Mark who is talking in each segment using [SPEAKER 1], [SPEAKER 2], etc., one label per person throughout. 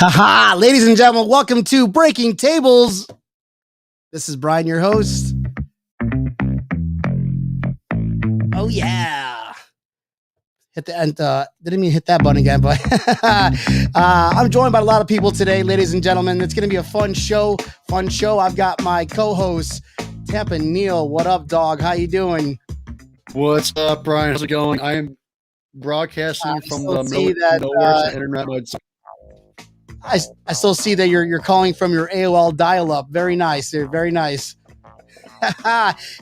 [SPEAKER 1] Haha, ladies and gentlemen, welcome to Breaking Tables. This is Brian, your host. Oh yeah. Hit the end. Didn't mean hit that button again, but I'm joined by a lot of people today, ladies and gentlemen. It's gonna be a fun show. I've got my co-host, Tampa Neil. What up, dog? How you doing?
[SPEAKER 2] What's up, Brian? How's it going? I am broadcasting from the middle of nowhere, so internet might suck.
[SPEAKER 1] I still see that you're calling from your AOL dial-up. Very nice. Very nice.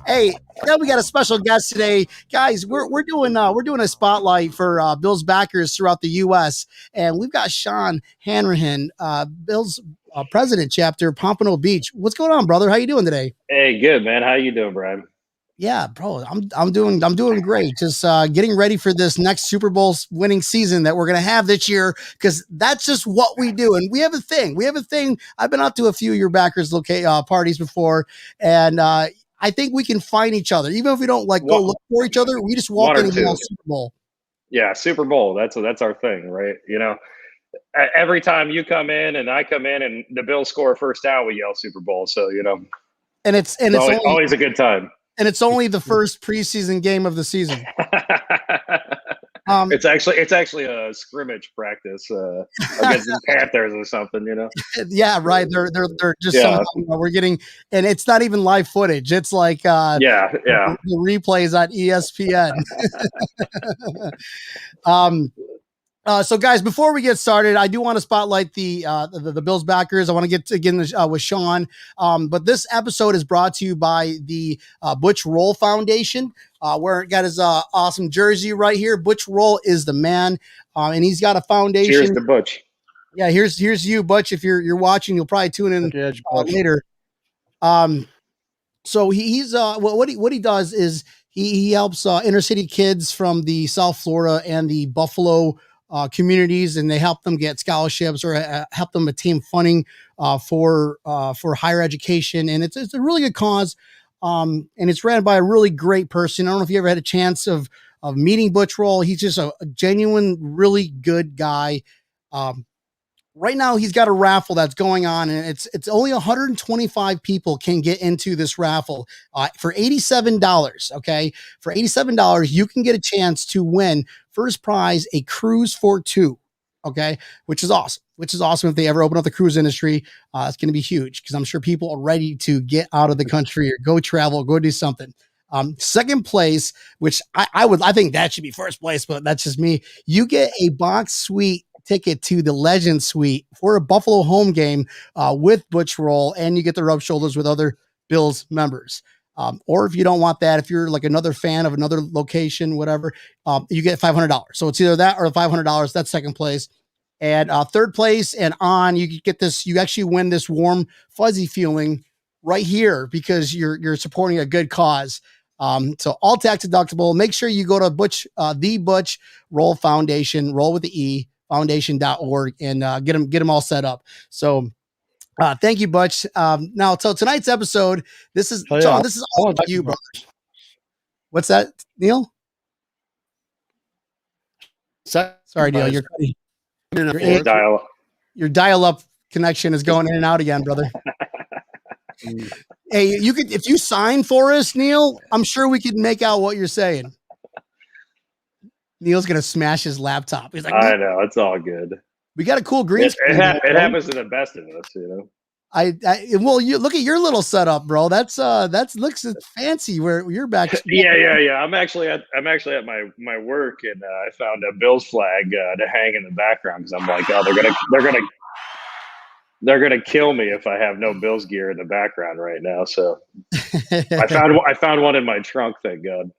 [SPEAKER 1] Hey, then we got a special guest today, guys. We're doing a spotlight for Bills backers throughout the U.S. and we've got Seah Hanrahan, Bills President Chapter Pompano Beach. What's going on, brother? How you doing today?
[SPEAKER 3] Hey, good man. How you doing, Brian?
[SPEAKER 1] Yeah, bro, I'm doing great. Just getting ready for this next Super Bowl winning season that we're gonna have this year, because that's just what we do. And we have a thing. I've been out to a few of your backers' parties before, and I think we can find each other, even if we don't go look for each other. We just walk in and yell Super Bowl.
[SPEAKER 3] Yeah, Super Bowl. That's our thing, right? You know, every time you come in and I come in and the Bills score a first down, we yell Super Bowl. So
[SPEAKER 1] and it's
[SPEAKER 3] always a good time.
[SPEAKER 1] And it's only the first preseason game of the season.
[SPEAKER 3] It's actually a scrimmage practice against the Panthers or something,
[SPEAKER 1] Yeah, right. They're just somehow, we're getting, and it's not even live footage. It's like the replays on ESPN. So guys, before we get started, I do want to spotlight the Bills backers. I want to get again with Sean. But this episode is brought to you by the Butch Roll Foundation, where it got his awesome jersey right here. Butch Roll is the man, and he's got a foundation.
[SPEAKER 3] Cheers to Butch.
[SPEAKER 1] Yeah, here's you, Butch. If you're watching, you'll probably tune in later. So he's what he does is he helps inner city kids from the South Florida and the Buffalo communities, and they help them get scholarships or help them attain funding for higher education. And it's a really good cause. And it's ran by a really great person. I don't know if you ever had a chance of meeting Butch Roll. He's just a genuine, really good guy. Right now he's got a raffle that's going on, and it's only 125 people can get into this raffle for $87. Okay. For $87, you can get a chance to win first prize, a cruise for two. Okay. Which is awesome. If they ever open up the cruise industry, it's going to be huge, because I'm sure people are ready to get out of the country or go travel, go do something. Second place, which I think that should be first place, but that's just me. You get a box suite ticket to the Legend Suite for a Buffalo home game with Butch Roll, and you get to rub shoulders with other Bills members. Or if you don't want that, if you're like another fan of another location, whatever, you get $500. So it's either that or $500. That's second place. And third place and on, you get this. You actually win this warm, fuzzy feeling right here, because you're supporting a good cause. So all tax deductible. Make sure you go to the Butch Roll Foundation, roll with the E, foundation.org, and get them all set up. So thank you, Butch. Now, so tonight's episode, this is John, this is all about you, brother. What's that, Neil? Sorry, Neil, your dial-up connection is going in and out again, brother. Hey, if you sign for us, Neil, I'm sure we could make out what you're saying. Neil's gonna smash his laptop. He's like,
[SPEAKER 3] I know, it's all good.
[SPEAKER 1] We got a cool green screen.
[SPEAKER 3] It happens to the best of us,
[SPEAKER 1] Well, you look at your little setup, bro. That's looks fancy where you're back.
[SPEAKER 3] Yeah. I'm actually at my work, and I found a Bills flag to hang in the background, because I'm like, oh, they're gonna kill me if I have no Bills gear in the background right now. So I found one in my trunk, thank God.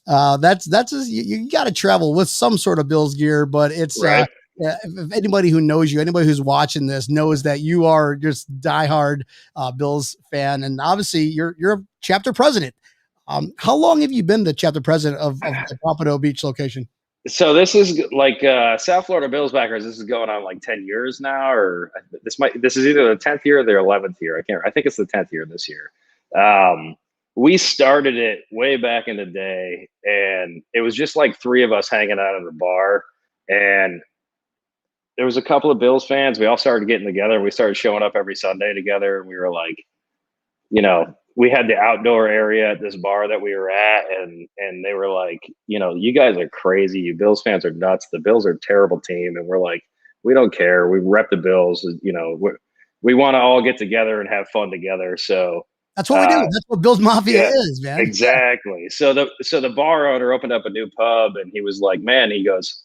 [SPEAKER 1] That's just, you got to travel with some sort of Bills gear, but it's
[SPEAKER 3] right.
[SPEAKER 1] If anybody who knows you, anybody who's watching this knows that you are just diehard Bills fan, and obviously you're a chapter president. How long have you been the chapter president of the Pompano Beach location?
[SPEAKER 3] So this is like South Florida Bills backers. This is going on like 10 years now, or this is either the 10th year or the 11th year. I think it's the 10th year this year. We started it way back in the day, and it was just like three of us hanging out at a bar, and there was a couple of Bills fans. We all started getting together. We started showing up every Sunday together. And we were like, you know, we had the outdoor area at this bar that we were at, and they were like, you know, you guys are crazy. You Bills fans are nuts. The Bills are a terrible team. And we're like, we don't care. We rep the Bills. You know, we want to all get together and have fun together. So
[SPEAKER 1] that's what we do. That's what Bills Mafia is, man.
[SPEAKER 3] Exactly. Yeah. So the bar owner opened up a new pub, and he was like, man, he goes,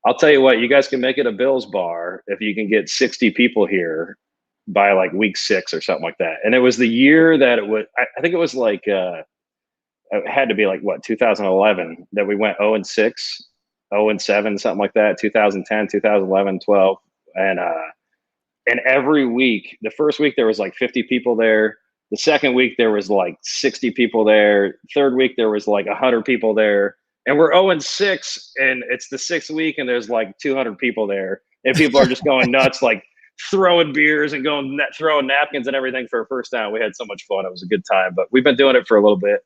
[SPEAKER 3] I'll tell you what, you guys can make it a Bills bar if you can get 60 people here by like week 6 or something like that. And it was the year that it was, I think it was like, it had to be like what, 2011 that we went 0-6, 0-7, something like that. 2010, 2011, 12. And every week, the first week there was like 50 people there. The second week there was like 60 people there. Third week there was like 100 people there. And we're 0-6, and it's the 6th week, and there's like 200 people there, and people are just going nuts, like throwing beers and throwing napkins and everything for a first down. We had so much fun; it was a good time. But we've been doing it for a little bit,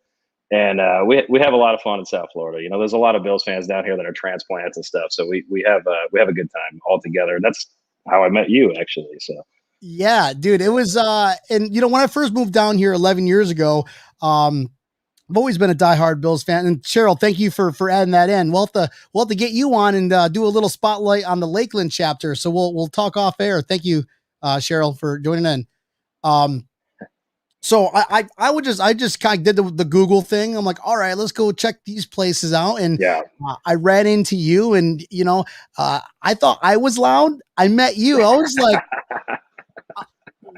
[SPEAKER 3] and we have a lot of fun in South Florida. You know, there's a lot of Bills fans down here that are transplants and stuff, so we have a good time all together. And that's how I met you, actually. So
[SPEAKER 1] yeah, dude, it was and you know, when I first moved down here 11 years ago, I've always been a diehard Bills fan. And Cheryl, thank you for adding that in. We'll have to get you on and do a little spotlight on the Lakeland chapter. So we'll talk off air. Thank you, Cheryl, for joining in. So I just kind of did the Google thing. I'm like, all right, let's go check these places out. And
[SPEAKER 3] yeah,
[SPEAKER 1] I ran into you, and you know, I thought I was loud. I met you. I was like,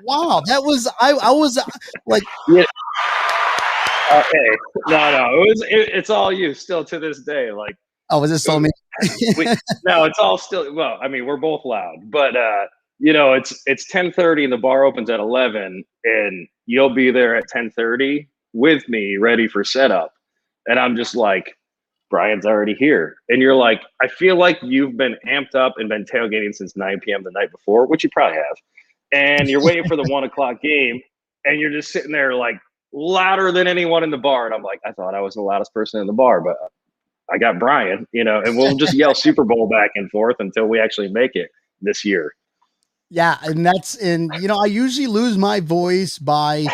[SPEAKER 1] wow, that was I was like,
[SPEAKER 3] yeah. Okay, no, it's all you still to this day. Like,
[SPEAKER 1] oh, was this all me?
[SPEAKER 3] No, it's all still. Well, I mean, we're both loud, but you know, it's 10:30 and the bar opens at 11, and you'll be there at 10:30 with me, ready for setup, and I'm just like, Brian's already here, and you're like, I feel like you've been amped up and been tailgating since 9 p.m. the night before, which you probably have, and you're waiting for the 1 o'clock game, and you're just sitting there like, louder than anyone in the bar. And I'm like, I thought I was the loudest person in the bar, but I got Brian, you know, and we'll just yell Super Bowl back and forth until we actually make it this year.
[SPEAKER 1] Yeah. And you know, I usually lose my voice by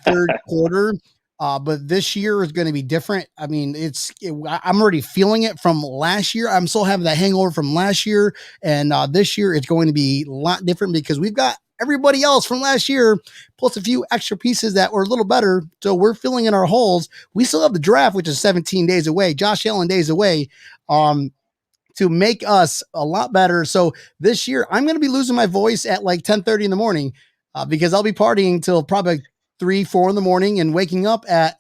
[SPEAKER 1] third quarter. But this year is going to be different. I mean, I'm already feeling it from last year. I'm still having that hangover from last year. And this year it's going to be a lot different because we've got everybody else from last year, plus a few extra pieces that were a little better. So we're filling in our holes. We still have the draft, which is 17 days away, Josh Allen days away, to make us a lot better. So this year I'm going to be losing my voice at like 10:30 in the morning because I'll be partying till probably 3, 4 in the morning and waking up at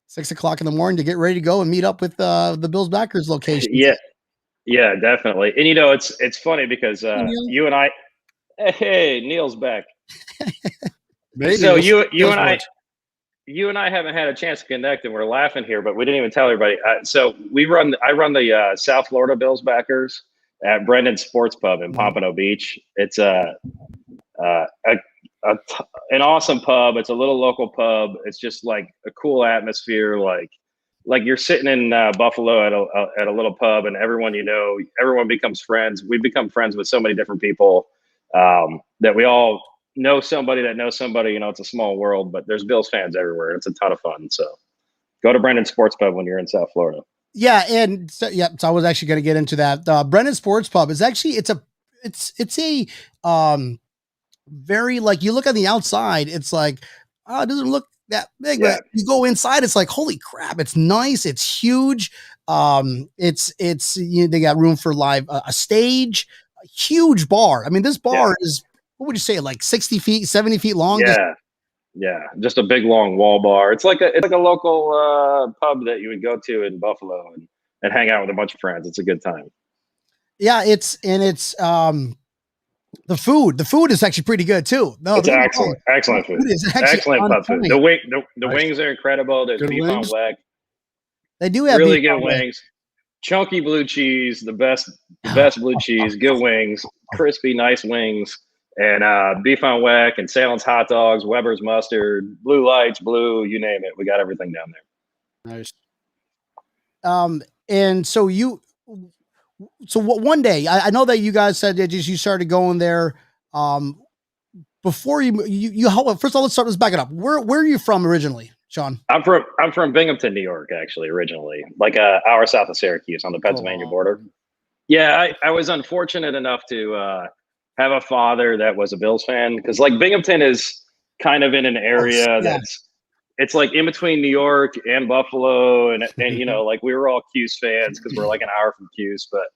[SPEAKER 1] 6 o'clock in the morning to get ready to go and meet up with the Bills backers location.
[SPEAKER 3] Yeah, definitely. And you know, it's funny because you and I, hey, Neil's back. So you and I haven't had a chance to connect, and we're laughing here, but we didn't even tell everybody. So I run the South Florida Bills backers at Brendan's Sports Pub in Pompano Beach. It's an awesome pub. It's a little local pub. It's just like a cool atmosphere. Like you're sitting in Buffalo at a little pub, and everyone becomes friends. We've become friends with so many different people that we all know somebody that knows somebody. You know, it's a small world, but there's Bills fans everywhere. It's a ton of fun. So go to Brendan's Sports Pub when you're in South Florida.
[SPEAKER 1] Yeah, and so I was actually going to get into that. Brendan's Sports Pub is actually it's a very, like, you look on the outside, it's like, oh, it doesn't look that big, but you go inside, it's like, holy crap, it's nice, it's huge. It's you know, they got room for live a stage, a huge bar. I mean, this bar is, what would you say, like 60 feet, 70 feet long?
[SPEAKER 3] Yeah, just a big long wall bar. It's like a local pub that you would go to in Buffalo and hang out with a bunch of friends. It's a good time.
[SPEAKER 1] Yeah, it's the food is actually pretty good too. No,
[SPEAKER 3] it's excellent food. Excellent pub food. The wings are incredible. There's beef on whack.
[SPEAKER 1] They do have
[SPEAKER 3] really good wings. Chunky blue cheese, the best blue cheese, good wings, crispy, nice wings, and beef on whack and Salem's hot dogs, Weber's mustard, Blue Lights, Blue, you name it. We got everything down there.
[SPEAKER 1] Nice. And so So one day, I know that you guys said that you started going there. Before you first of all, let's back it up. Where are you from originally, Sean?
[SPEAKER 3] I'm from Binghamton, New York, actually, originally, like a hour south of Syracuse on the Pennsylvania border. Yeah, I was unfortunate enough to have a father that was a Bills fan, because like Binghamton is kind of in an area it's like in between New York and Buffalo, and you know, like we were all Cuse fans because we're like an hour from Cuse, but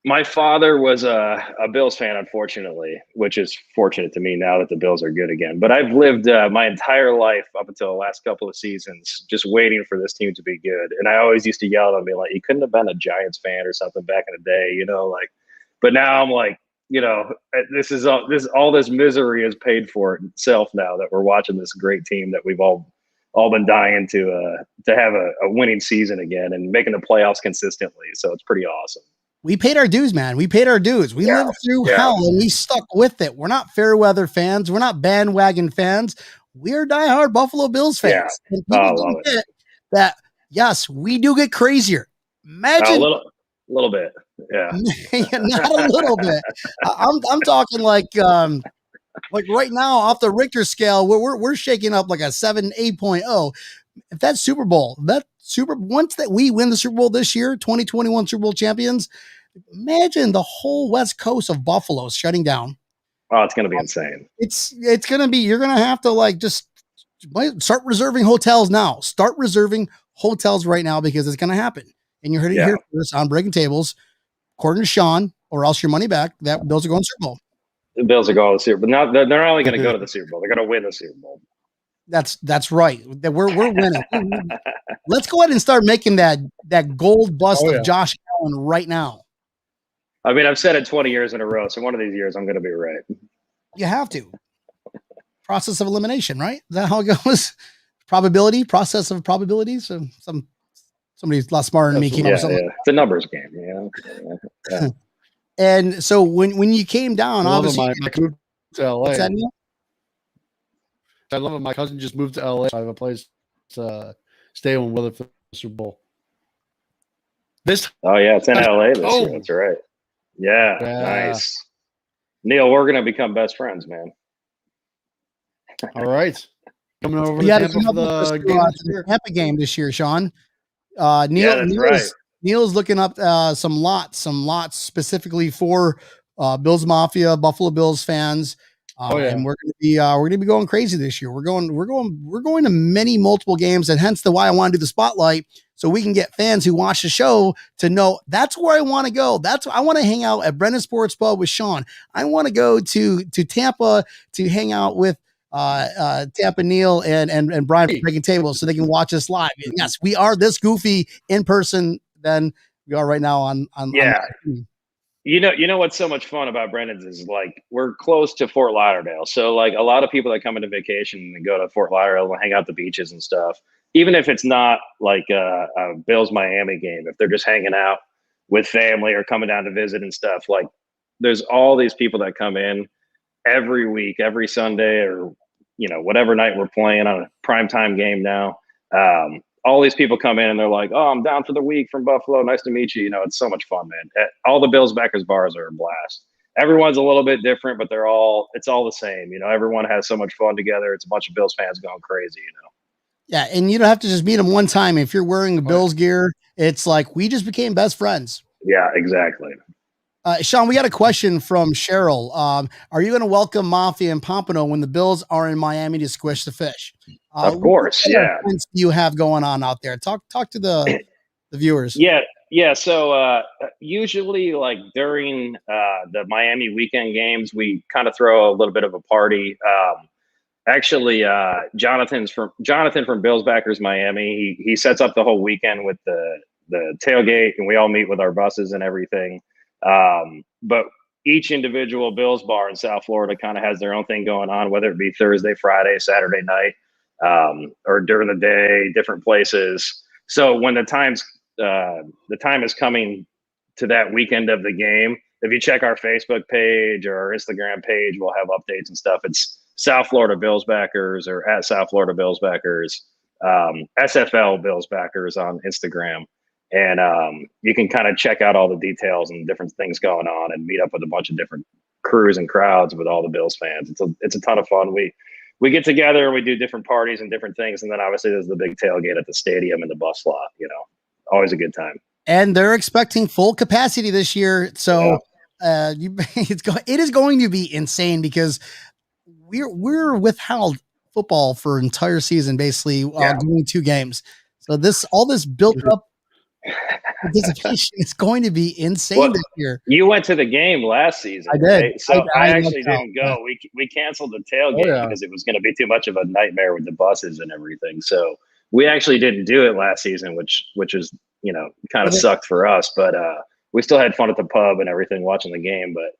[SPEAKER 3] my father was a Bills fan, unfortunately, which is fortunate to me now that the Bills are good again. But I've lived my entire life up until the last couple of seasons just waiting for this team to be good. And I always used to yell at them, be like, you couldn't have been a Giants fan or something back in the day, you know, like. But now I'm like, you know, all this misery is paid for itself now that we're watching this great team that we've all been dying to have a winning season again and making the playoffs consistently. So it's pretty awesome.
[SPEAKER 1] We paid our dues, man. We paid our dues. We lived through hell and we stuck with it. We're not fair weather fans. We're not bandwagon fans. We're diehard Buffalo Bills fans.
[SPEAKER 3] Yeah.
[SPEAKER 1] And people don't get that. Yes, we do get crazier. Imagine
[SPEAKER 3] a little bit. Yeah.
[SPEAKER 1] Not a little bit. I'm talking like right now off the Richter scale, we're shaking up like a 7, 8.0. If that Super Bowl, once that we win the Super Bowl this year, 2021 Super Bowl champions, imagine the whole West Coast of Buffalo shutting down.
[SPEAKER 3] Oh, it's going to be insane.
[SPEAKER 1] It's going to be, you're going to have to like just start reserving hotels now. Start reserving hotels right now because it's going to happen. And you heard it here first on Breaking Tables, according to Sean, or else your money back. That Bills are going to Super Bowl.
[SPEAKER 3] The Bills are going to the Super Bowl. Now they're not only going to go to the Super Bowl, they're going to win the Super Bowl.
[SPEAKER 1] That's right. That we're winning. Let's go ahead and start making that gold bust of Josh Allen right now.
[SPEAKER 3] I mean, I've said it 20 years in a row, so one of these years I'm going to be right.
[SPEAKER 1] You have to. Process of elimination, right? Is that how it goes? Process of probabilities. So somebody's a lot smarter than me.
[SPEAKER 3] It's a numbers game. Yeah.
[SPEAKER 1] And so when you came down, obviously,
[SPEAKER 2] my moved to LA.
[SPEAKER 1] What's that, Neil?
[SPEAKER 2] I love it. My cousin just moved to LA. So I have a place to stay with her for the Super Bowl.
[SPEAKER 3] It's in LA this year. That's right. Yeah, nice. Neil, we're gonna become best friends, man.
[SPEAKER 2] All right. Coming over to Tampa for the
[SPEAKER 1] Tampa game this year, Sean. Neil's looking up some lots specifically for Bills Mafia, Buffalo Bills fans. And we're gonna be going crazy this year. We're going to many multiple games, and hence why I want to do the spotlight, so we can get fans who watch the show to know that's where I want to go. I want to hang out at Brennan Sports Pub with Sean. I want to go to Tampa to hang out with Tampa Neil and Brian from Breaking Tables, so they can watch us live. And yes, we are this goofy in person than we are right now on.
[SPEAKER 3] You know what's so much fun about Brennan's is like we're close to Fort Lauderdale. So like a lot of people that come into vacation and go to Fort Lauderdale and hang out the beaches and stuff, even if it's not like a Bills Miami game, if they're just hanging out with family or coming down to visit and stuff, like there's all these people that come in every week, every Sunday, or whatever night we're playing on a primetime game now. All these people come in and they're like, "Oh, I'm down for the week from Buffalo. Nice to meet you." It's so much fun, man. All the Bills backers bars are a blast. Everyone's a little bit different, but it's all the same. Everyone has so much fun together. It's a bunch of Bills fans going crazy,
[SPEAKER 1] Yeah, and you don't have to just meet them one time. If you're wearing Bills gear, it's like we just became best friends.
[SPEAKER 3] Yeah, exactly.
[SPEAKER 1] Sean, we got a question from Cheryl. Are you going to welcome Mafia and Pompano when the Bills are in Miami to squish the fish?
[SPEAKER 3] Of course, yeah.
[SPEAKER 1] What you have going on out there? Talk to the viewers.
[SPEAKER 3] Yeah. So usually, like during the Miami weekend games, we kind of throw a little bit of a party. Actually, Jonathan from Bills Backers Miami, he sets up the whole weekend with the tailgate, and we all meet with our buses and everything. But each individual Bills bar in South Florida kind of has their own thing going on, whether it be Thursday, Friday, Saturday night, or during the day, different places. So when the time is coming to that weekend of the game, if you check our Facebook page or our Instagram page, we'll have updates and stuff. It's South Florida Bills Backers or at South Florida Bills Backers, SFL Bills Backers on Instagram. and you can kind of check out all the details and different things going on, and meet up with a bunch of different crews and crowds with all the Bills fans. It's a ton of fun. We get together and we do different parties and different things, and then obviously there's the big tailgate at the stadium and the bus lot. Always a good time.
[SPEAKER 1] And they're expecting full capacity this year, so it is going to be insane because we're withheld football for an entire season, basically doing 2 games. So all this built up anticipation is going to be insane this year.
[SPEAKER 3] You went to the game last season.
[SPEAKER 1] I did.
[SPEAKER 3] Right? So I actually didn't go. We canceled the tailgate because it was going to be too much of a nightmare with the buses and everything. So we actually didn't do it last season, which is kind of sucked for us. But we still had fun at the pub and everything watching the game. But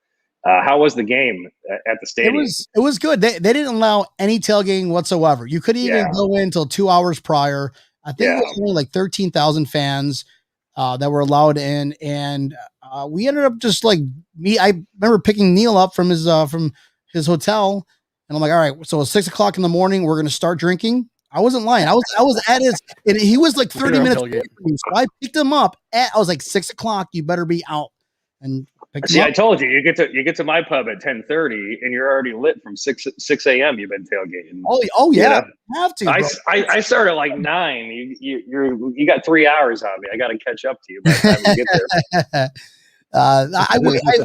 [SPEAKER 3] how was the game at the stadium?
[SPEAKER 1] It was good. They didn't allow any tailgating whatsoever. You couldn't even go in until 2 hours prior. I think it was only like 13,000 fans that were allowed in, and we ended up just like I remember picking Neil up from his hotel, and I'm like, all right, so it's 6 o'clock in the morning. We're gonna start drinking. I wasn't lying. I was at his, and he was like 30 minutes away from me, so I picked him up I was like 6 o'clock. You better be out. And
[SPEAKER 3] see, I told you, you get to my pub at 10:30, and you're already lit from 6 a.m. You've been tailgating.
[SPEAKER 1] Oh yeah, you have to.
[SPEAKER 3] I started at like 9. You got 3 hours on me. I got to catch up to you by the time you get there.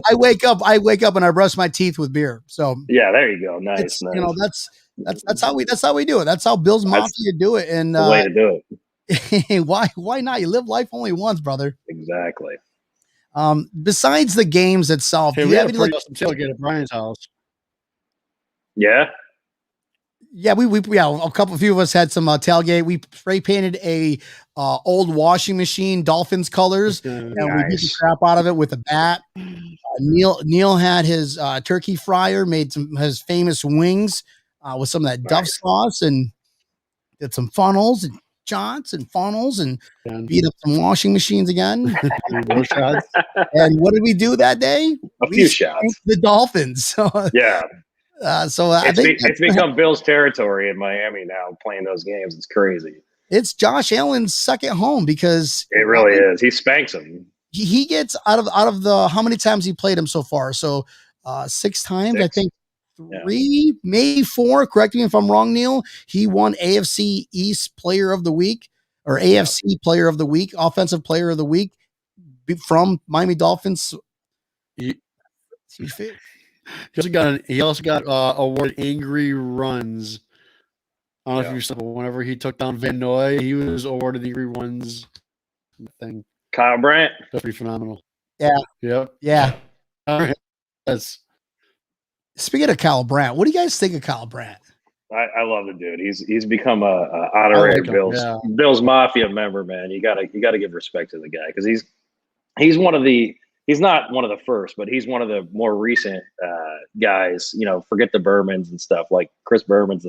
[SPEAKER 1] I wake up and I brush my teeth with beer. So
[SPEAKER 3] yeah, there you go. Nice.
[SPEAKER 1] That's how we do it. That's how Bills Mafia do it. And
[SPEAKER 3] the way to do
[SPEAKER 1] it. Why not? You live life only once, brother.
[SPEAKER 3] Exactly.
[SPEAKER 1] Besides the games itself,
[SPEAKER 2] we had a pretty awesome tailgate at Brian's house.
[SPEAKER 3] Yeah.
[SPEAKER 1] Yeah, a few of us had some tailgate. We spray painted a old washing machine, Dolphins colors, and we beat the crap out of it with a bat. Neil had his turkey fryer, made his famous wings with some of that Duff sauce, and did some funnels and shots and funnels, and beat up some washing machines again. And what did we do that day?
[SPEAKER 3] A few shots.
[SPEAKER 1] The Dolphins. So,
[SPEAKER 3] yeah.
[SPEAKER 1] So I think
[SPEAKER 3] it's become Bills territory in Miami now, playing those games. It's crazy.
[SPEAKER 1] It's Josh Allen's second home because
[SPEAKER 3] it really is. He spanks them.
[SPEAKER 1] He gets out of the how many times he played him so far? So 6 times, 6. I think 3, maybe 4. Correct me if I'm wrong, Neil. He won AFC East Player of the Week or AFC Player of the Week, Offensive Player of the Week from Miami Dolphins.
[SPEAKER 2] He also got awarded Angry Runs. I don't know if you saw, whenever he took down Van Noy, he was awarded the Angry Runs thing.
[SPEAKER 3] Kyle Brandt.
[SPEAKER 2] That's pretty phenomenal.
[SPEAKER 1] Yeah.
[SPEAKER 2] Yep.
[SPEAKER 1] Yeah.
[SPEAKER 2] Yes.
[SPEAKER 1] Speaking of Kyle Brandt, what do you guys think of Kyle Brandt?
[SPEAKER 3] I love the dude. He's become a honorary Bills Mafia member, man. You gotta give respect to the guy because he's one of the. He's not one of the first, but he's one of the more recent guys. Forget the Bermans and stuff. Like Chris Berman's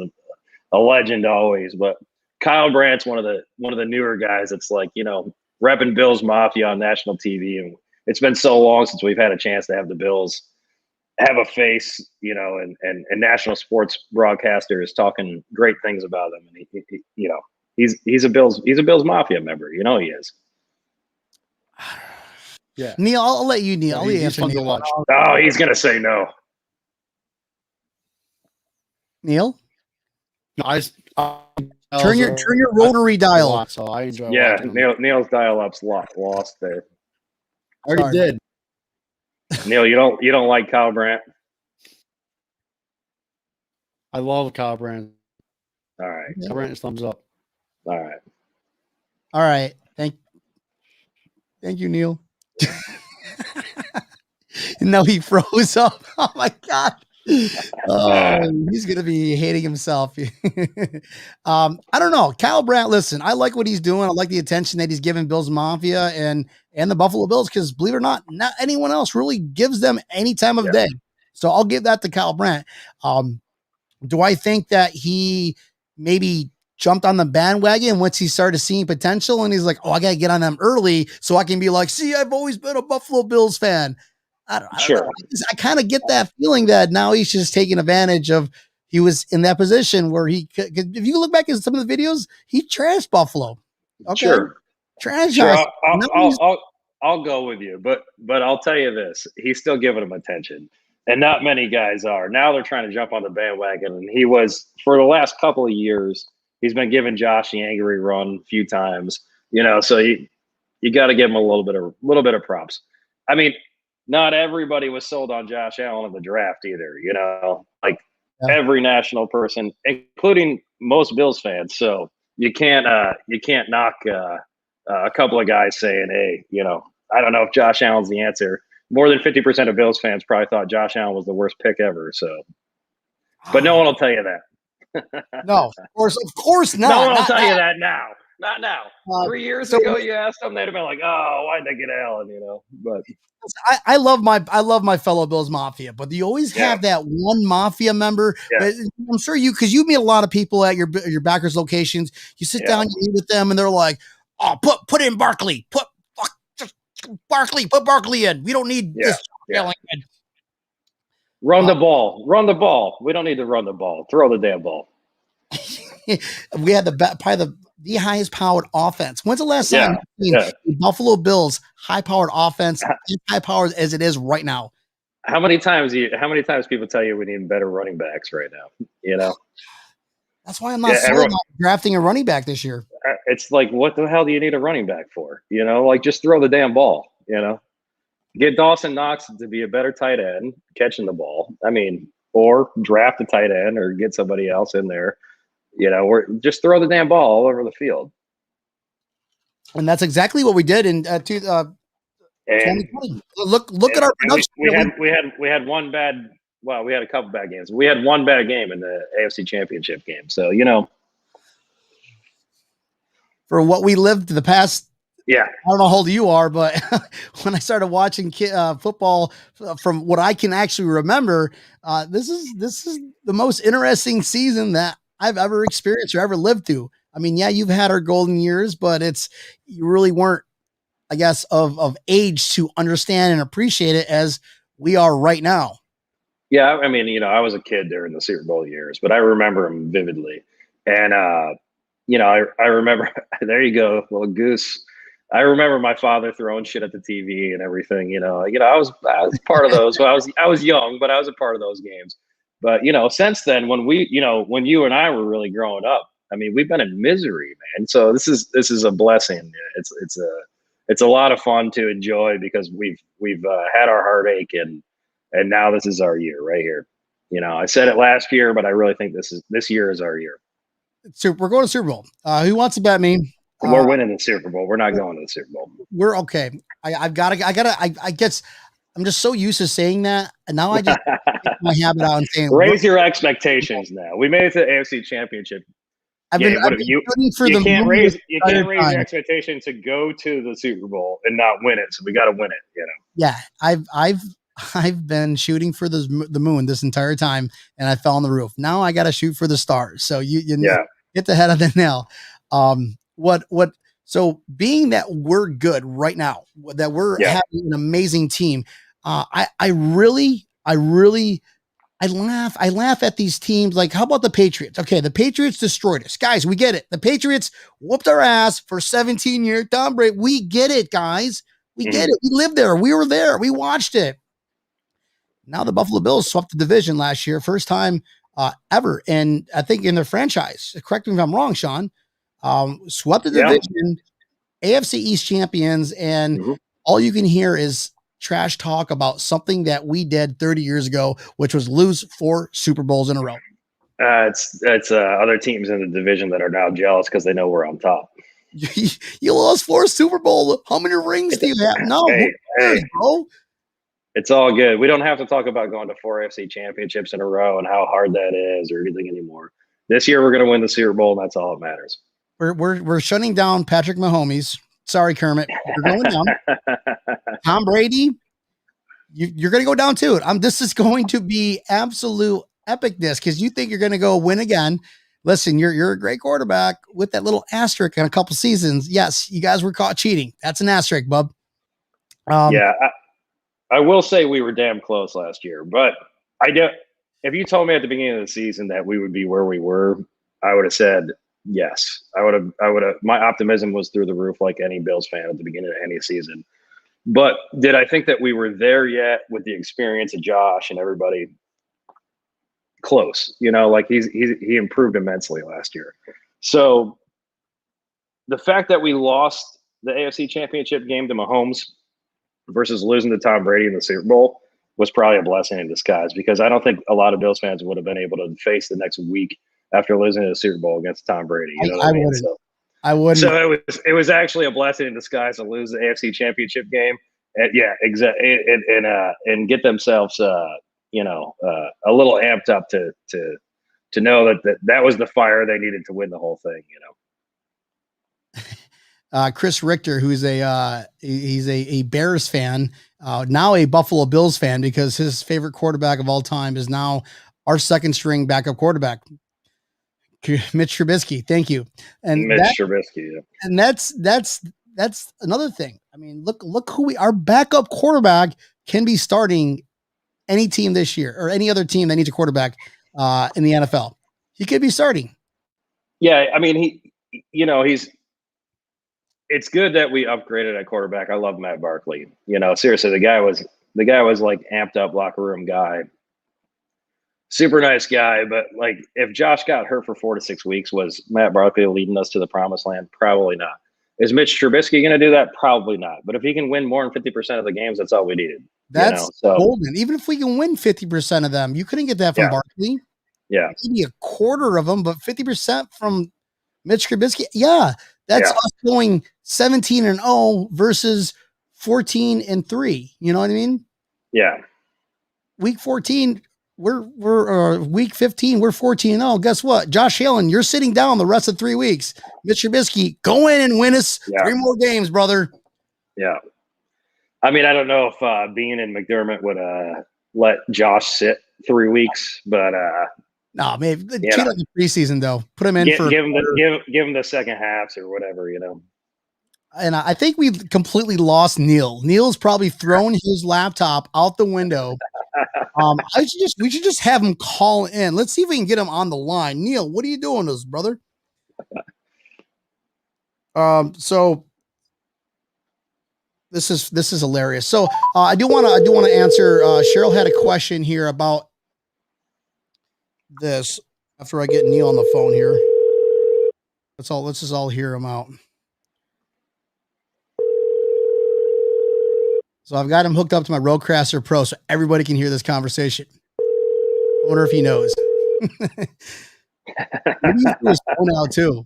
[SPEAKER 3] a legend always, but Kyle Brandt's one of the newer guys. That's like repping Bills Mafia on national TV, and it's been so long since we've had a chance to have the Bills have a face, and national sports broadcasters talking great things about them. And he's a Bills Mafia member. He is.
[SPEAKER 1] Yeah, Neil, I'll let you, Neil.
[SPEAKER 2] He's fun to watch.
[SPEAKER 3] Oh, he's gonna say no.
[SPEAKER 1] Neil,
[SPEAKER 2] no,
[SPEAKER 1] turn your rotary dial.
[SPEAKER 2] So I enjoy.
[SPEAKER 3] Yeah, Neil's dial-up's lost there.
[SPEAKER 2] I already did.
[SPEAKER 3] Neil, you don't like Kyle Brandt?
[SPEAKER 2] I love Kyle Brandt.
[SPEAKER 3] All right,
[SPEAKER 2] Kyle Brandt is thumbs up.
[SPEAKER 3] All
[SPEAKER 1] right. Thank you, Neil. No, he froze up. Oh my god. He's gonna be hating himself. I don't know. Kyle Brandt, listen, I like what he's doing. I like the attention that he's giving Bills Mafia and the Buffalo Bills, because believe it or not anyone else really gives them any time of day. So I'll give that to Kyle Brandt. Do I think that he maybe jumped on the bandwagon once he started seeing potential and he's like, oh, I gotta get on them early so I can be like, see, I've always been a Buffalo Bills fan. I don't know. I kind of get that feeling that now he's just taking advantage of, he was in that position where if you look back at some of the videos, he trashed Buffalo. Okay.
[SPEAKER 3] Sure.
[SPEAKER 1] Franchise.
[SPEAKER 3] I'll go with you, but I'll tell you this: he's still giving him attention, and not many guys are. Now they're trying to jump on the bandwagon, and he was for the last couple of years. He's been giving Josh the angry run a few times, so you got to give him a little bit of props. I mean, not everybody was sold on Josh Allen in the draft either. Like every national person, including most Bills fans. So you can't knock a couple of guys saying, "Hey, I don't know if Josh Allen's the answer." More than 50% of Bills fans probably thought Josh Allen was the worst pick ever. So, but no one will tell you that.
[SPEAKER 1] No, of course not.
[SPEAKER 3] No one will tell you that now. Not now. 3 years ago, you asked them, they'd have been like, "Oh, why'd they get Allen?" But
[SPEAKER 1] I love my fellow Bills Mafia, but you always have that one Mafia member.
[SPEAKER 3] Yeah.
[SPEAKER 1] I'm sure because you meet a lot of people at your backers locations. You sit down, you eat with them, and they're like, "Oh, put in Barkley, put Barkley in. We don't need this."
[SPEAKER 3] Run the ball. We don't need to run the ball. Throw the damn ball.
[SPEAKER 1] We had probably the highest powered offense. When's the last time you've seen the Buffalo Bills high powered offense, as high powered as it is right now?
[SPEAKER 3] How many times people tell you we need better running backs right now?
[SPEAKER 1] That's why I'm not sold on drafting a running back this year.
[SPEAKER 3] It's like, what the hell do you need a running back for? Like just throw the damn ball. Get Dawson Knox to be a better tight end catching the ball. I mean, or draft a tight end or get somebody else in there. Or just throw the damn ball all over the field.
[SPEAKER 1] And that's exactly what we did in 2020. Look at our production.
[SPEAKER 3] We had one bad. Well, we had a couple bad games. We had one bad game in the AFC Championship game. So
[SPEAKER 1] for what we lived the past.
[SPEAKER 3] Yeah,
[SPEAKER 1] I don't know how old you are, but when I started watching football from what I can actually remember, this is the most interesting season that I've ever experienced or ever lived through. I mean, yeah, you've had our golden years, but you really weren't, I guess, of age to understand and appreciate it as we are right now.
[SPEAKER 3] Yeah, I mean, I was a kid during the Super Bowl years, but I remember them vividly. And, I remember, there you go, little goose. I remember my father throwing shit at the TV and everything. I was part of those. Well, I was young, but I was a part of those games. But since then, when when you and I were really growing up, I mean, we've been in misery, man. So this is a blessing. It's a lot of fun to enjoy because we've had our heartache and now this is our year right here. I said it last year, but I really think this year is our year.
[SPEAKER 1] So we're going to Super Bowl. Who wants to bet me?
[SPEAKER 3] We're winning the Super Bowl. We're not going to the Super Bowl.
[SPEAKER 1] We're okay. I guess I'm just so used to saying that. And now I just get my habit out and saying,
[SPEAKER 3] raise your expectations now. We made it to the AFC Championship. You can't raise your expectation to go to the Super Bowl and not win it. So we got to win it,
[SPEAKER 1] Yeah. I've been shooting for the moon this entire time and I fell on the roof. Now I got to shoot for the stars. So you hit the head of the nail. So being that we're good right now, that we're having an amazing team, I laugh at these teams. Like, how about the Patriots? Okay, the Patriots destroyed us. Guys, we get it. The Patriots whooped our ass for 17 years. Tom Brady, we get it, guys. We get it. We lived there. We were there. We watched it. Now the Buffalo Bills swept the division last year. First time ever. And I think in their franchise, correct me if I'm wrong, Sean, swept the division, AFC East champions, and all you can hear is trash talk about something that we did 30 years ago, which was lose 4 Super Bowls in a row.
[SPEAKER 3] It's other teams in the division that are now jealous because they know we're on top.
[SPEAKER 1] You lost 4 Super Bowls. How many rings do you have? No,
[SPEAKER 3] hey,
[SPEAKER 1] bro.
[SPEAKER 3] It's all good. We don't have to talk about going to 4 AFC championships in a row and how hard that is or anything anymore. This year we're going to win the Super Bowl, and that's all that matters.
[SPEAKER 1] We're shutting down Patrick Mahomes. Sorry, Kermit. You're going down. Tom Brady, you're going to go down too. This is going to be absolute epicness because you think you're going to go win again. Listen, you're a great quarterback with that little asterisk in a couple seasons. Yes, you guys were caught cheating. That's an asterisk, bub.
[SPEAKER 3] I will say we were damn close last year, but if you told me at the beginning of the season that we would be where we were, I would have said, Yes, I would have. My optimism was through the roof, like any Bills fan at the beginning of any season. But did I think that we were there yet with the experience of Josh and everybody? Close, like he improved immensely last year. So the fact that we lost the AFC Championship game to Mahomes versus losing to Tom Brady in the Super Bowl was probably a blessing in disguise, because I don't think a lot of Bills fans would have been able to face the next week after losing to the Super Bowl against Tom Brady. You know what I mean?
[SPEAKER 1] I wouldn't.
[SPEAKER 3] So it was actually a blessing in disguise to lose the AFC Championship game. And exactly, and get themselves a little amped up to know that was the fire they needed to win the whole thing.
[SPEAKER 1] Chris Richter, who's he's a Bears fan, now a Buffalo Bills fan, because his favorite quarterback of all time is now our second string backup quarterback, Mitch Trubisky. Thank you. And
[SPEAKER 3] Trubisky. Yeah.
[SPEAKER 1] And that's another thing. I mean, look who our backup quarterback can be starting any team this year, or any other team that needs a quarterback in the NFL. He could be starting.
[SPEAKER 3] Yeah, I mean, it's good that we upgraded at quarterback. I love Matt Barkley. Seriously, the guy was like amped up locker room guy. Super nice guy, but like, if Josh got hurt for 4 to 6 weeks, was Matt Barkley leading us to the promised land? Probably not. Is Mitch Trubisky going to do that? Probably not. But if he can win more than 50% of the games, that's all we needed.
[SPEAKER 1] That's golden. Even if we can win 50% of them, you couldn't get that from Barkley.
[SPEAKER 3] Yeah,
[SPEAKER 1] maybe a quarter of them, but 50% from Mitch Trubisky. Yeah, that's us going 17-0 versus 14-3. You know what I mean?
[SPEAKER 3] Yeah.
[SPEAKER 1] Week 14. We're week 15, we're 14-0. Guess what? Josh Allen, you're sitting down the rest of 3 weeks. Mitch Trubisky, go in and win us 3 more games, brother.
[SPEAKER 3] Yeah. I mean, I don't know if Bean and McDermott would let Josh sit 3 weeks, but
[SPEAKER 1] no, maybe treat like the preseason though. Put him in
[SPEAKER 3] give him the second halves or whatever,
[SPEAKER 1] And I think we completely lost Neil. Neil's probably thrown his laptop out the window. We should just have him call in. Let's see if we can get him on the line. Neil, what are you doing to us, brother? So this is hilarious. So I do want to answer. Cheryl had a question here about this after I get Neil on the phone here. Let's just all hear him out. So I've got him hooked up to my Rodecaster Pro so everybody can hear this conversation. I wonder if he knows. Maybe he's through his phone out too.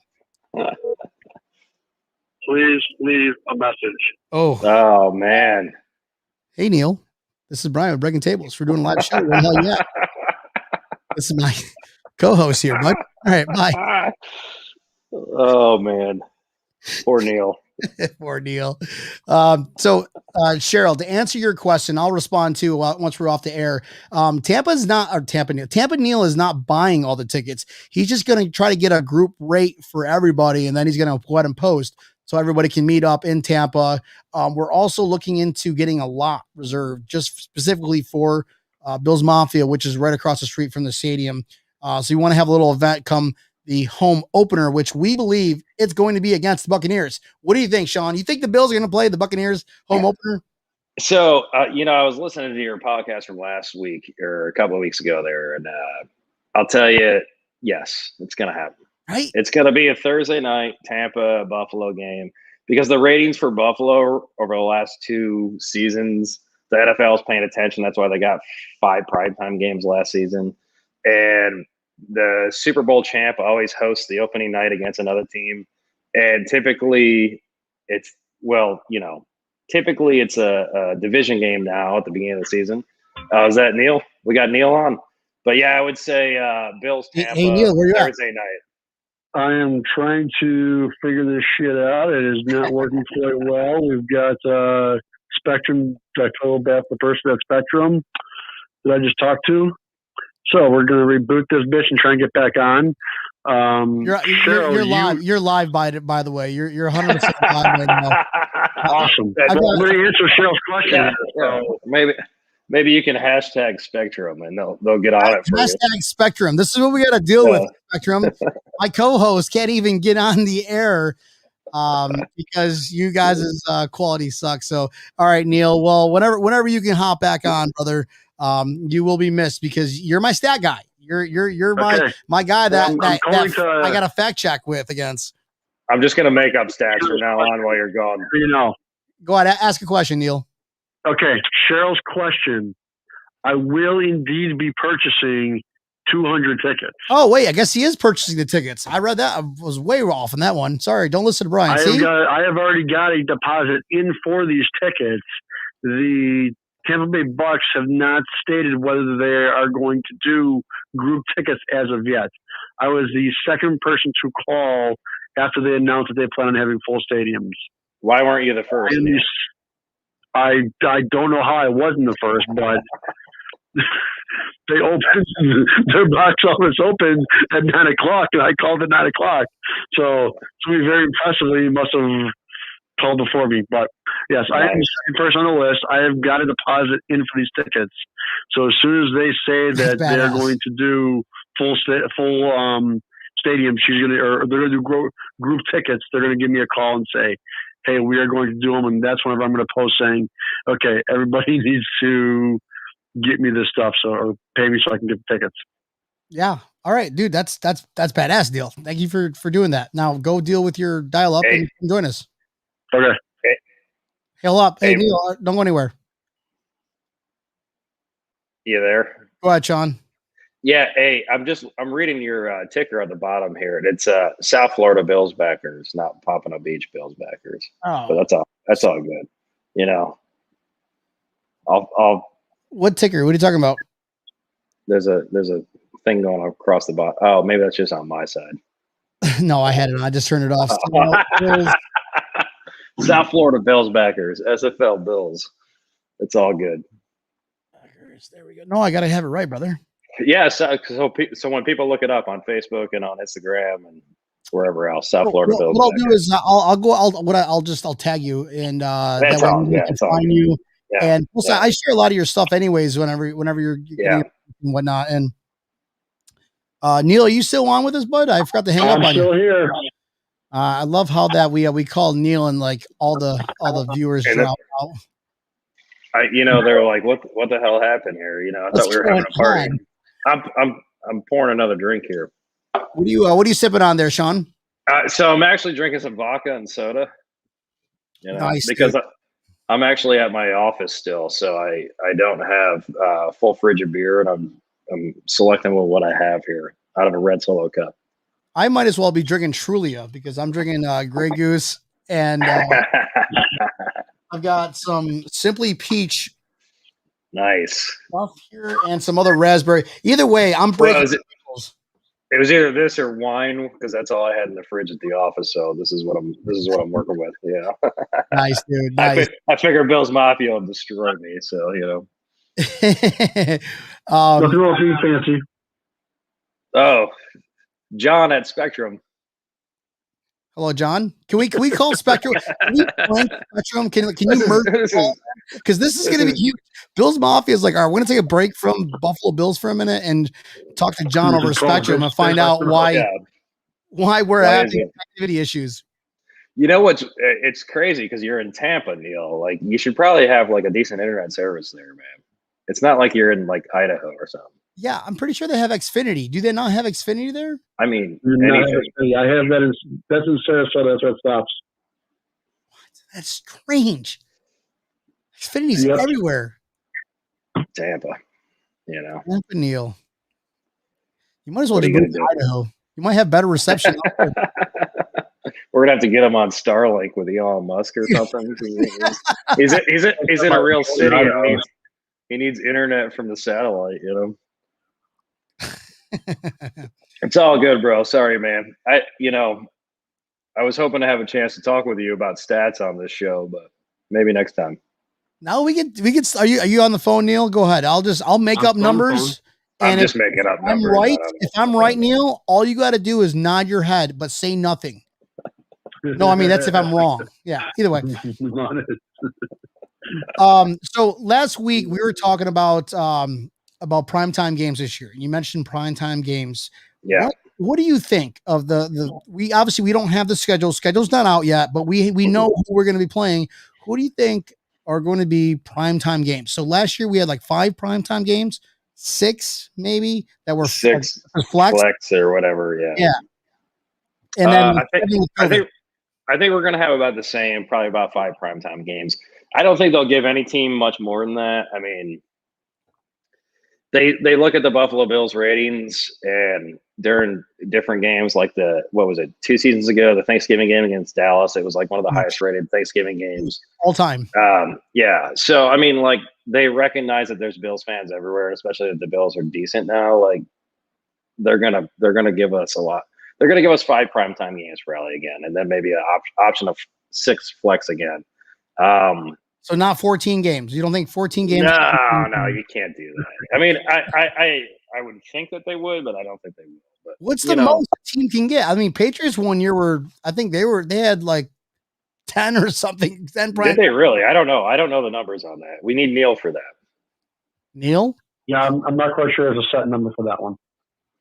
[SPEAKER 4] Please leave a message.
[SPEAKER 3] Oh man.
[SPEAKER 1] Hey Neil, this is Brian with Breaking Tables. We're doing a live show. Where the hell you at? This is my co-host here, bud. All right, bye.
[SPEAKER 3] Oh man. Poor Neil.
[SPEAKER 1] Poor Neil. So Cheryl, to answer your question, I'll respond to once we're off the air. Tampa Neil is not buying all the tickets. He's just going to try to get a group rate for everybody, and then he's going to go ahead and post so everybody can meet up in Tampa. We're also looking into getting a lot reserved just specifically for Bills Mafia, which is right across the street from the stadium. So you want to have a little event come the home opener, which we believe it's going to be against the Buccaneers. What do you think, Sean? You think the Bills are going to play the Buccaneers home opener?
[SPEAKER 3] So, I was listening to your podcast from last week or a couple of weeks ago there, and I'll tell you, yes, it's going to happen.
[SPEAKER 1] Right?
[SPEAKER 3] It's going to be a Thursday night Tampa Buffalo game, because the ratings for Buffalo over the last 2 seasons, the NFL is paying attention. That's why they got 5 primetime games last season. And the Super Bowl champ always hosts the opening night against another team. And typically it's a division game now at the beginning of the season. Is that Neil? We got Neil on. But yeah, I would say Bills Tampa
[SPEAKER 1] hey, Neil, where you
[SPEAKER 3] Thursday
[SPEAKER 1] at?
[SPEAKER 3] night.
[SPEAKER 4] I am trying to figure this shit out. It is not working quite well. We've got Spectrum. I told Beth, the person at Spectrum that I just talked to. So we're going to reboot this bitch and try and get back on.
[SPEAKER 1] You're live. You're live by the way. You're 100% live right now.
[SPEAKER 4] Awesome. I'm going to answer Cheryl's question.
[SPEAKER 3] Yeah, maybe Maybe you can hashtag Spectrum and they'll get on it for you.
[SPEAKER 1] Hashtag Spectrum. This is what we got to deal with, Spectrum. My co-host can't even get on the air because you guys' quality sucks. So, all right, Neil. Well, whenever you can hop back on, brother, you will be missed because you're my stat guy. You're my guy that I got a fact check with against.
[SPEAKER 3] I'm just gonna make up stats from now on while you're gone.
[SPEAKER 1] Go ahead, ask a question, Neil.
[SPEAKER 4] Okay, Cheryl's question. I will indeed be purchasing 200 tickets.
[SPEAKER 1] Oh, wait, I guess he is purchasing the tickets. I read that. I was way off on that one. Sorry, don't listen to Brian.
[SPEAKER 4] I have already got a deposit in for these tickets. The Tampa Bay Bucks have not stated whether they are going to do group tickets as of yet. I was the second person to call after they announced that they plan on having full stadiums.
[SPEAKER 3] Why weren't you the first?
[SPEAKER 4] I don't know how I wasn't the first, but they opened their box office opened at 9:00, and I called at 9:00. So to me, very impressively, he must have called before me. But yes, I am the second person on the list. I have got a deposit in for these tickets. So as soon as they say that they're going to do full stadium, they're going to do group tickets, they're going to give me a call and say, hey, we are going to do them. And that's whenever I'm going to post saying, okay, everybody needs to get me this stuff or pay me so I can get the tickets.
[SPEAKER 1] Yeah. All right, dude. That's badass deal. Thank you for doing that. Now go deal with your dial up and join us.
[SPEAKER 4] Okay.
[SPEAKER 1] Hail up. Hey, Neil, don't go anywhere.
[SPEAKER 3] You there?
[SPEAKER 1] Go ahead, Sean.
[SPEAKER 3] Yeah. Hey, I'm reading your ticker at the bottom here. It's South Florida Bills backers, not Pompano Beach Bills backers.
[SPEAKER 1] Oh,
[SPEAKER 3] but that's all good. You know, I'll.
[SPEAKER 1] What ticker? What are you talking about?
[SPEAKER 3] There's a thing going across the bottom. Oh, maybe that's just on my side.
[SPEAKER 1] No, I had it on. I just turned it off.
[SPEAKER 3] South Florida Bills backers, SFL Bills. It's all good.
[SPEAKER 1] There we go. No, I got to have it right, brother.
[SPEAKER 3] Yeah. So when people look it up on Facebook and on Instagram and wherever else, South Florida Bills.
[SPEAKER 1] What I'll do is I'll tag you and
[SPEAKER 3] that's that way
[SPEAKER 1] can find you. Yeah. And plus, I share a lot of your stuff anyways. Whenever you're and whatnot. And Neil, are you still on with us, bud? I forgot to hang up on you.
[SPEAKER 4] I'm still here.
[SPEAKER 1] I love how that we called Neil and like all the viewers dropped out.
[SPEAKER 3] They're like, what the hell happened here? I thought we were having a party. I'm pouring another drink here.
[SPEAKER 1] What are you sipping on there, Sean?
[SPEAKER 3] So I'm actually drinking some vodka and soda.
[SPEAKER 1] Nice,
[SPEAKER 3] because I'm actually at my office still, so I don't have a full fridge of beer, and I'm selecting what I have here out of a red Solo cup.
[SPEAKER 1] I might as well be drinking Trulia because I'm drinking Grey Goose and I've got some Simply Peach.
[SPEAKER 3] Nice
[SPEAKER 1] stuff here and some other raspberry. Either way, I'm breaking.
[SPEAKER 3] It was either this or wine because that's all I had in the fridge at the office. So this is what I'm working with. Yeah.
[SPEAKER 1] Nice, dude. Nice.
[SPEAKER 3] I figure Bills Mafia will destroy me. So
[SPEAKER 4] Nothing wrong with fancy.
[SPEAKER 3] Oh, John at Spectrum.
[SPEAKER 1] Hello, John. Can we call Spectrum? Can we prank Spectrum? Can you merge? Because this is going to be huge. Bills Mafia is like, all right, we're going to take a break from Buffalo Bills for a minute and talk to John over Spectrum and find out why we're having activity issues.
[SPEAKER 3] You know what's? It's crazy because you're in Tampa, Neil. Like you should probably have like a decent internet service there, man. It's not like you're in like Idaho or something.
[SPEAKER 1] Yeah, I'm pretty sure they have Xfinity. Do they not have Xfinity there?
[SPEAKER 3] I mean,
[SPEAKER 4] I have that. That's in Sarasota. That's where it stops.
[SPEAKER 1] What? That's strange. Xfinity's everywhere.
[SPEAKER 3] Tampa,
[SPEAKER 1] Tampa, Neil. You might as well move to Idaho. You might have better reception.
[SPEAKER 3] We're gonna have to get him on Starlink with Elon Musk or something. He's in a real city. And he needs internet from the satellite. It's all good, bro. Sorry, man. I was hoping to have a chance to talk with you about stats on this show, but maybe next time.
[SPEAKER 1] No, we could. Are you on the phone, Neil? Go ahead. I'll make up numbers.
[SPEAKER 3] I'm just making up numbers.
[SPEAKER 1] If I'm right, Neil, all you got to do is nod your head, but say nothing. No, I mean that's if I'm wrong. Yeah. Either way. So last week we were talking about primetime games this year. You mentioned primetime games.
[SPEAKER 3] Yeah.
[SPEAKER 1] What do you think of we don't have the schedule. Schedule's not out yet, but we know who we're going to be playing. Who do you think are going to be primetime games? So last year we had like 5 primetime games, 6 maybe that were
[SPEAKER 3] 6
[SPEAKER 1] flex
[SPEAKER 3] or whatever. Yeah.
[SPEAKER 1] Yeah. And then
[SPEAKER 3] I think we're going to have about the same, probably about 5 primetime games. I don't think they'll give any team much more than that. I mean, they look at the Buffalo Bills ratings, and during different games, like 2 seasons ago, the Thanksgiving game against Dallas, it was like one of the highest rated Thanksgiving games
[SPEAKER 1] all time.
[SPEAKER 3] Yeah. So, I mean, like, they recognize that there's Bills fans everywhere, especially if the Bills are decent now. Like, they're gonna give us a lot. They're gonna give us 5 primetime games probably again, and then maybe an option of 6 flex again.
[SPEAKER 1] So not 14 games. You don't think 14 games?
[SPEAKER 3] No, you can't do that. I mean, I would think that they would, but I don't think they will. But
[SPEAKER 1] what's the most a team can get? I mean, Patriots one year they had like 10 or something. 10
[SPEAKER 3] Did they really? I don't know. I don't know the numbers on that. We need Neil for that.
[SPEAKER 1] Neil?
[SPEAKER 4] Yeah, I'm not quite sure there's a set number for that one.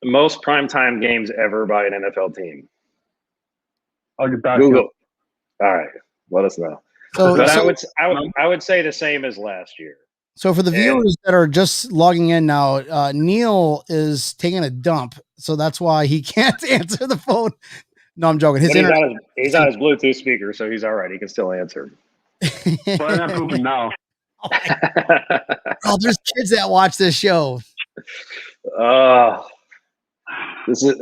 [SPEAKER 3] Most primetime games ever by an NFL team.
[SPEAKER 4] I'll get back.
[SPEAKER 3] Google. All right, let us know.
[SPEAKER 1] But
[SPEAKER 3] I would say the same as last year.
[SPEAKER 1] So for the viewers that are just logging in now, Neil is taking a dump, so that's why he can't answer the phone. No, I'm joking.
[SPEAKER 3] He's on his Bluetooth speaker, so he's all right. He can still answer.
[SPEAKER 4] But I'm not pooping now.
[SPEAKER 1] Oh, there's kids that watch this show.
[SPEAKER 3] This is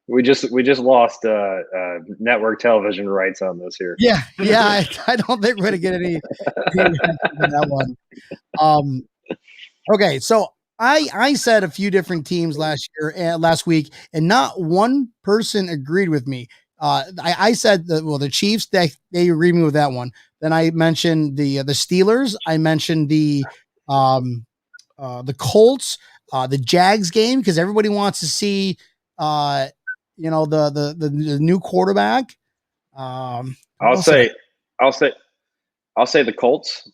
[SPEAKER 3] we just lost network television rights on this here.
[SPEAKER 1] Yeah. I don't think we're gonna get any that one. Okay, so I said a few different teams last week, and not one person agreed with me. I said the Chiefs, they agreed with me with that one. Then I mentioned the Steelers. I mentioned the Colts, the Jags game, because everybody wants to see the new quarterback.
[SPEAKER 3] I'll say the Colts.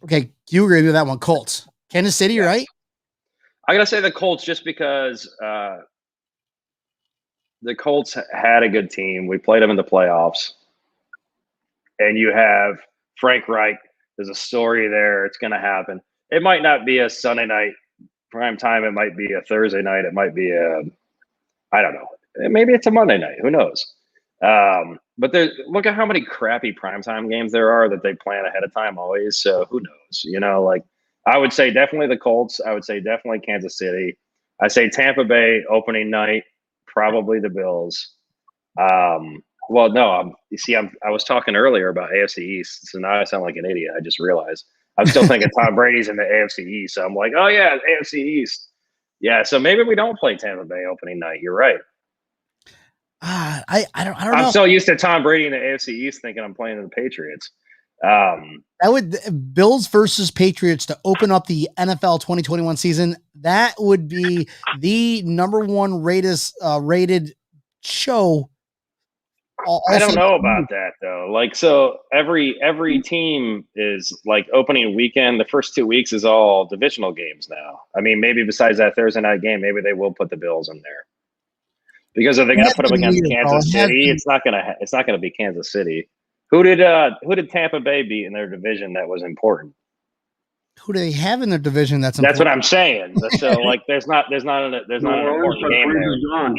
[SPEAKER 1] Okay, you agree with that one? Colts, Kansas City, yes. Right?
[SPEAKER 3] I gotta say the Colts just because the Colts had a good team. We played them in the playoffs, and you have Frank Reich. There's a story there. It's going to happen. It might not be a Sunday night prime time. It might be a Thursday night. It might be I don't know. Maybe it's a Monday night. Who knows? But look at how many crappy primetime games there are that they plan ahead of time always. So who knows? Like, I would say definitely the Colts. I would say definitely Kansas City. I say Tampa Bay opening night, probably the Bills. Well, no, I was talking earlier about AFC East, so now I sound like an idiot. I just realized I'm still thinking Tom Brady's in the AFC East. So I'm like, oh yeah, AFC East. Yeah, so maybe we don't play Tampa Bay opening night. You're right.
[SPEAKER 1] I don't know.
[SPEAKER 3] I'm so used to Tom Brady in the AFC East thinking I'm playing the Patriots.
[SPEAKER 1] That would Bills versus Patriots to open up the NFL 2021 season. That would be the number one rated show.
[SPEAKER 3] I don't know about that though. Like, so every team is like opening weekend. The first 2 weeks is all divisional games now. I mean, maybe besides that Thursday night game, maybe they will put the Bills in there. Because if they're going to put them against Kansas City, it's not going to be Kansas City. Who did Tampa Bay beat in their division that was important?
[SPEAKER 1] Who do they have in their division that's
[SPEAKER 3] important? That's what I'm saying. So like, there's not an important game there.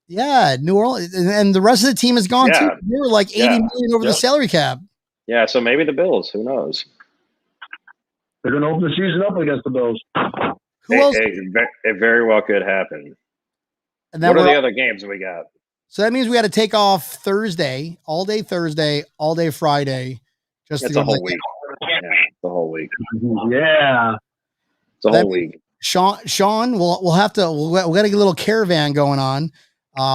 [SPEAKER 1] Yeah, New Orleans, and the rest of the team is gone too. They were like 80 million over the salary cap.
[SPEAKER 3] Yeah, so maybe the Bills. Who knows?
[SPEAKER 4] They're going to open the season up against the Bills.
[SPEAKER 1] Who else?
[SPEAKER 3] It very well could happen. And what are the other games we got?
[SPEAKER 1] So that means we got to take off Thursday, all day Friday, just
[SPEAKER 3] it's a whole week. Yeah, the whole week.
[SPEAKER 4] Yeah,
[SPEAKER 3] it's a whole week.
[SPEAKER 1] Sean, we'll have to. We got to get a little caravan going on.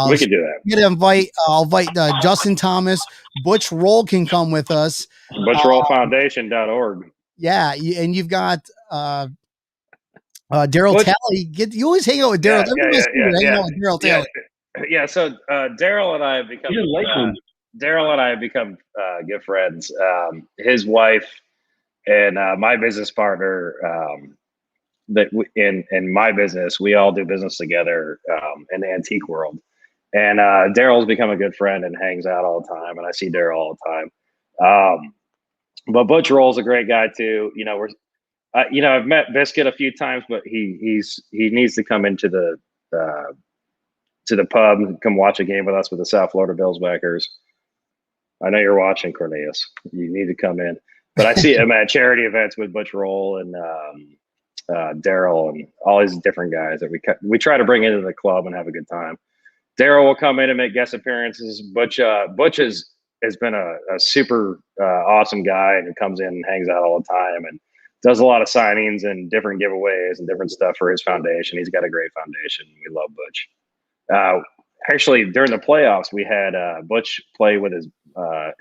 [SPEAKER 3] We could do that.
[SPEAKER 1] We got to invite. I'll invite Justin Thomas. Butch Roll can come with us.
[SPEAKER 3] ButchRollFoundation.org.
[SPEAKER 1] Yeah, and you've got Daryl Talley. You always hang out with Daryl.
[SPEAKER 3] Yeah, so Daryl and I have become good friends. His wife And my business partner, in my business, we all do business together in the antique world. And Daryl's become a good friend and hangs out all the time. And I see Daryl all the time. But Butch Roll's a great guy too. I've met Biscuit a few times, but he needs to come into the pub and come watch a game with us with the South Florida Bills backers. I know you're watching, Cornelius. You need to come in. But I see him at charity events with Butch Roll and Daryl and all these different guys that we try to bring into the club and have a good time. Daryl will come in and make guest appearances. Butch has been a super awesome guy and comes in and hangs out all the time and does a lot of signings and different giveaways and different stuff for his foundation. He's got a great foundation. We love Butch. Actually, during the playoffs, we had Butch play with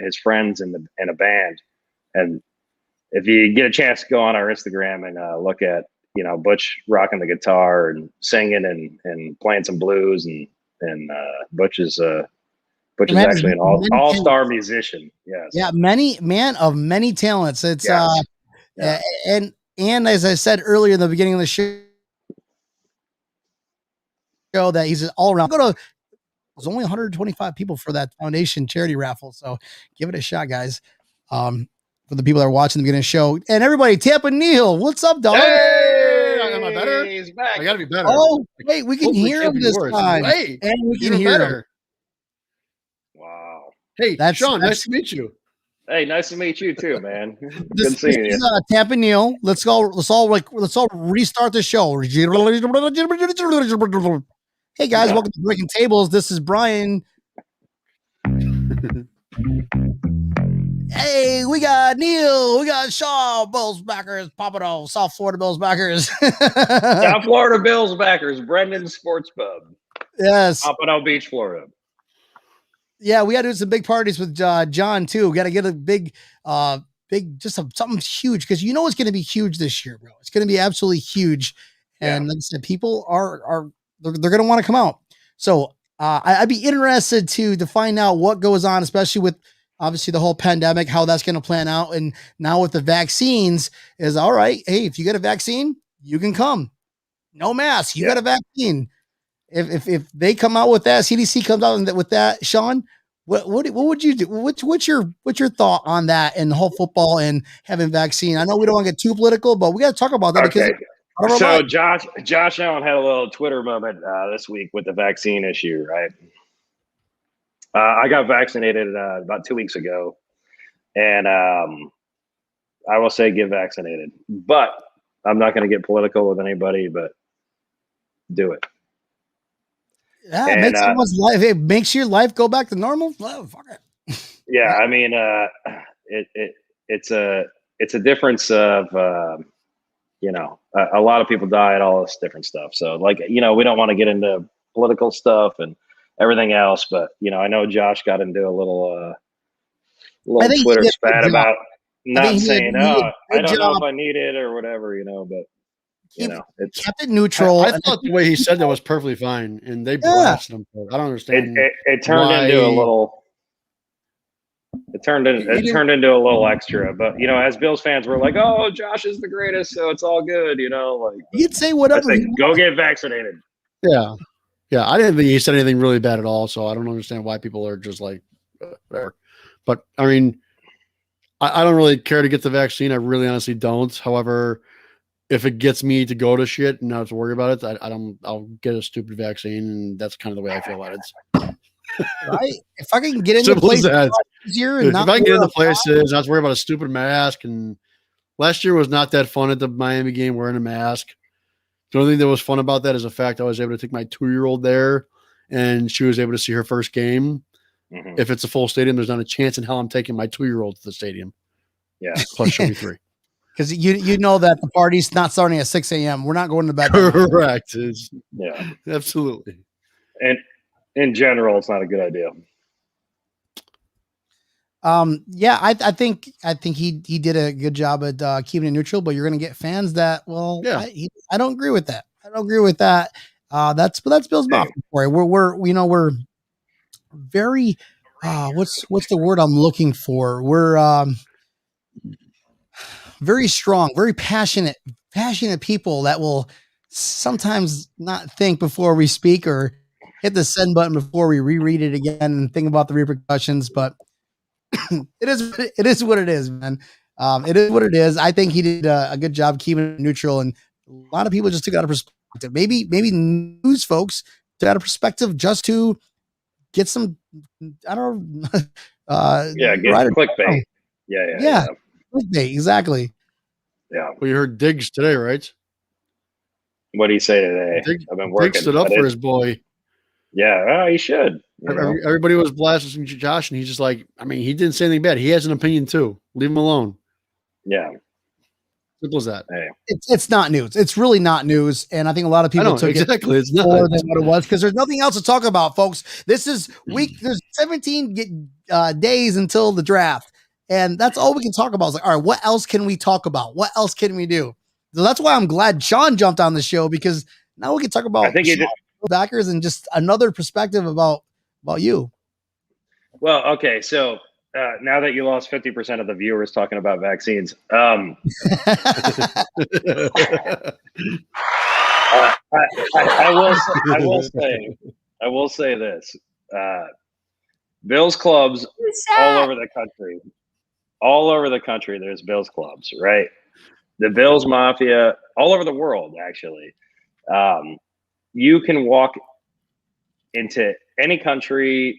[SPEAKER 3] his friends in a band. And if you get a chance to go on our Instagram and look at Butch rocking the guitar and singing and playing some blues and Butch is actually an all-star musician. Yes.
[SPEAKER 1] Yeah, man of many talents. It's
[SPEAKER 3] yes.
[SPEAKER 1] And as I said earlier in the beginning of the show that he's all around. There's only 125 people for that foundation charity raffle, so give it a shot, guys. For the people that are watching the beginning of the show, and everybody, Tampa Neil, what's up, dog?
[SPEAKER 2] Hey, am I better?
[SPEAKER 3] He's back.
[SPEAKER 2] I gotta be better.
[SPEAKER 1] Oh, wait, we can hear him this time.
[SPEAKER 2] Hey,
[SPEAKER 1] and we can hear him.
[SPEAKER 3] Wow.
[SPEAKER 2] Hey, Sean, nice to meet you.
[SPEAKER 3] Hey, nice to meet you too, man. Good seeing you.
[SPEAKER 1] Tampa Neil. Let's all restart the show. Hey guys, welcome to Breaking Tables. This is Brian. Hey, we got Neil, we got Shaw, Bills backers, Pompano, South Florida Bills backers.
[SPEAKER 3] South Florida Bills backers, Brendan's Sports Pub.
[SPEAKER 1] Yes.
[SPEAKER 3] Pompano Beach, Florida.
[SPEAKER 1] Yeah, we got to do some big parties with John too. We got to get a big, something huge because it's going to be huge this year, bro. It's going to be absolutely huge, and like I said, people they're going to want to come out. So I'd be interested to find out what goes on, especially with obviously the whole pandemic, how that's going to plan out, and now with the vaccines is all right. Hey, if you get a vaccine, you can come. No mask, you got a vaccine. If they come out with that, CDC comes out with that, Sean, what would you do? What's your thought on that and the whole football and having vaccine? I know we don't want to get too political, but we got to talk about that because.
[SPEAKER 3] So Josh Allen had a little Twitter moment this week with the vaccine issue, right? I got vaccinated about 2 weeks ago, and I will say get vaccinated, but I'm not going to get political with anybody, but do it.
[SPEAKER 1] Yeah, it makes your life go back to normal. Oh, fuck it.
[SPEAKER 3] Yeah, I mean, it's a difference of a lot of people died, all this different stuff. So we don't want to get into political stuff and everything else, but I know Josh got into a little Twitter spat about not saying, I don't know if I need it or whatever, but. It's
[SPEAKER 1] kept it neutral.
[SPEAKER 2] I thought the way he said that was perfectly fine, and they blasted him. I don't understand.
[SPEAKER 3] It turned into a little. It turned into a little extra, but as Bills fans, we're like, "Oh, Josh is the greatest, so it's all good,"
[SPEAKER 1] You'd say whatever.
[SPEAKER 3] Go get vaccinated.
[SPEAKER 2] Yeah. I didn't think he said anything really bad at all, so I don't understand why people are just like, whatever. But I mean, I don't really care to get the vaccine. I really honestly don't. However, if it gets me to go to shit and not have to worry about it, I'll get a stupid vaccine, and that's kind of the way I feel about it.
[SPEAKER 1] Right? If I can get into places easier and
[SPEAKER 2] if I can get into places, not to worry about a stupid mask. And last year was not that fun at the Miami game wearing a mask. The only thing that was fun about that is the fact I was able to take my 2-year-old there, and she was able to see her first game. Mm-hmm. If it's a full stadium, there's not a chance in hell I'm taking my 2-year-old to the stadium.
[SPEAKER 3] Yeah,
[SPEAKER 2] plus she'll be 3.
[SPEAKER 1] Because you know that the party's not starting at 6 a.m. We're not going to bed.
[SPEAKER 2] Correct.
[SPEAKER 3] Yeah,
[SPEAKER 2] absolutely.
[SPEAKER 3] And in general, it's not a good idea.
[SPEAKER 1] I think he did a good job at keeping it neutral, but you're going to get fans that I don't agree with that. That's Bills Mafia for you. We're very what's the word I'm looking for? very strong, very passionate people that will sometimes not think before we speak or hit the send button before we reread it again and think about the repercussions. But it is what it is, man. It is what it is. I think he did a good job keeping it neutral, and a lot of people just took it out of perspective. Maybe news folks took it out of perspective just to get some, I don't know,
[SPEAKER 3] Get clickbait. Yeah.
[SPEAKER 1] Clickbait, exactly.
[SPEAKER 3] Yeah.
[SPEAKER 2] We heard Diggs today, right?
[SPEAKER 3] What do you say today? I've been working.
[SPEAKER 2] Diggs stood up for his boy.
[SPEAKER 3] Yeah, he should.
[SPEAKER 2] Everybody was blasting Josh, and he's just like, I mean, he didn't say anything bad. He has an opinion too. Leave him alone.
[SPEAKER 3] Yeah.
[SPEAKER 2] Simple as that.
[SPEAKER 3] Hey.
[SPEAKER 1] It's not news. It's really not news, and I think a lot of people took it
[SPEAKER 2] it's not
[SPEAKER 1] more than what it was because there's nothing else to talk about, folks. This is week. There's 17 days until the draft, and that's all we can talk about. It's like, all right, what else can we talk about? What else can we do? So that's why I'm glad Sean jumped on the show because now we can talk about backers and just another perspective about you.
[SPEAKER 3] Well, okay, so now that you lost 50% of the viewers talking about vaccines, I will say this: Bills clubs all over the country. There's Bills clubs, right? The Bills Mafia all over the world, actually. You can walk into any country,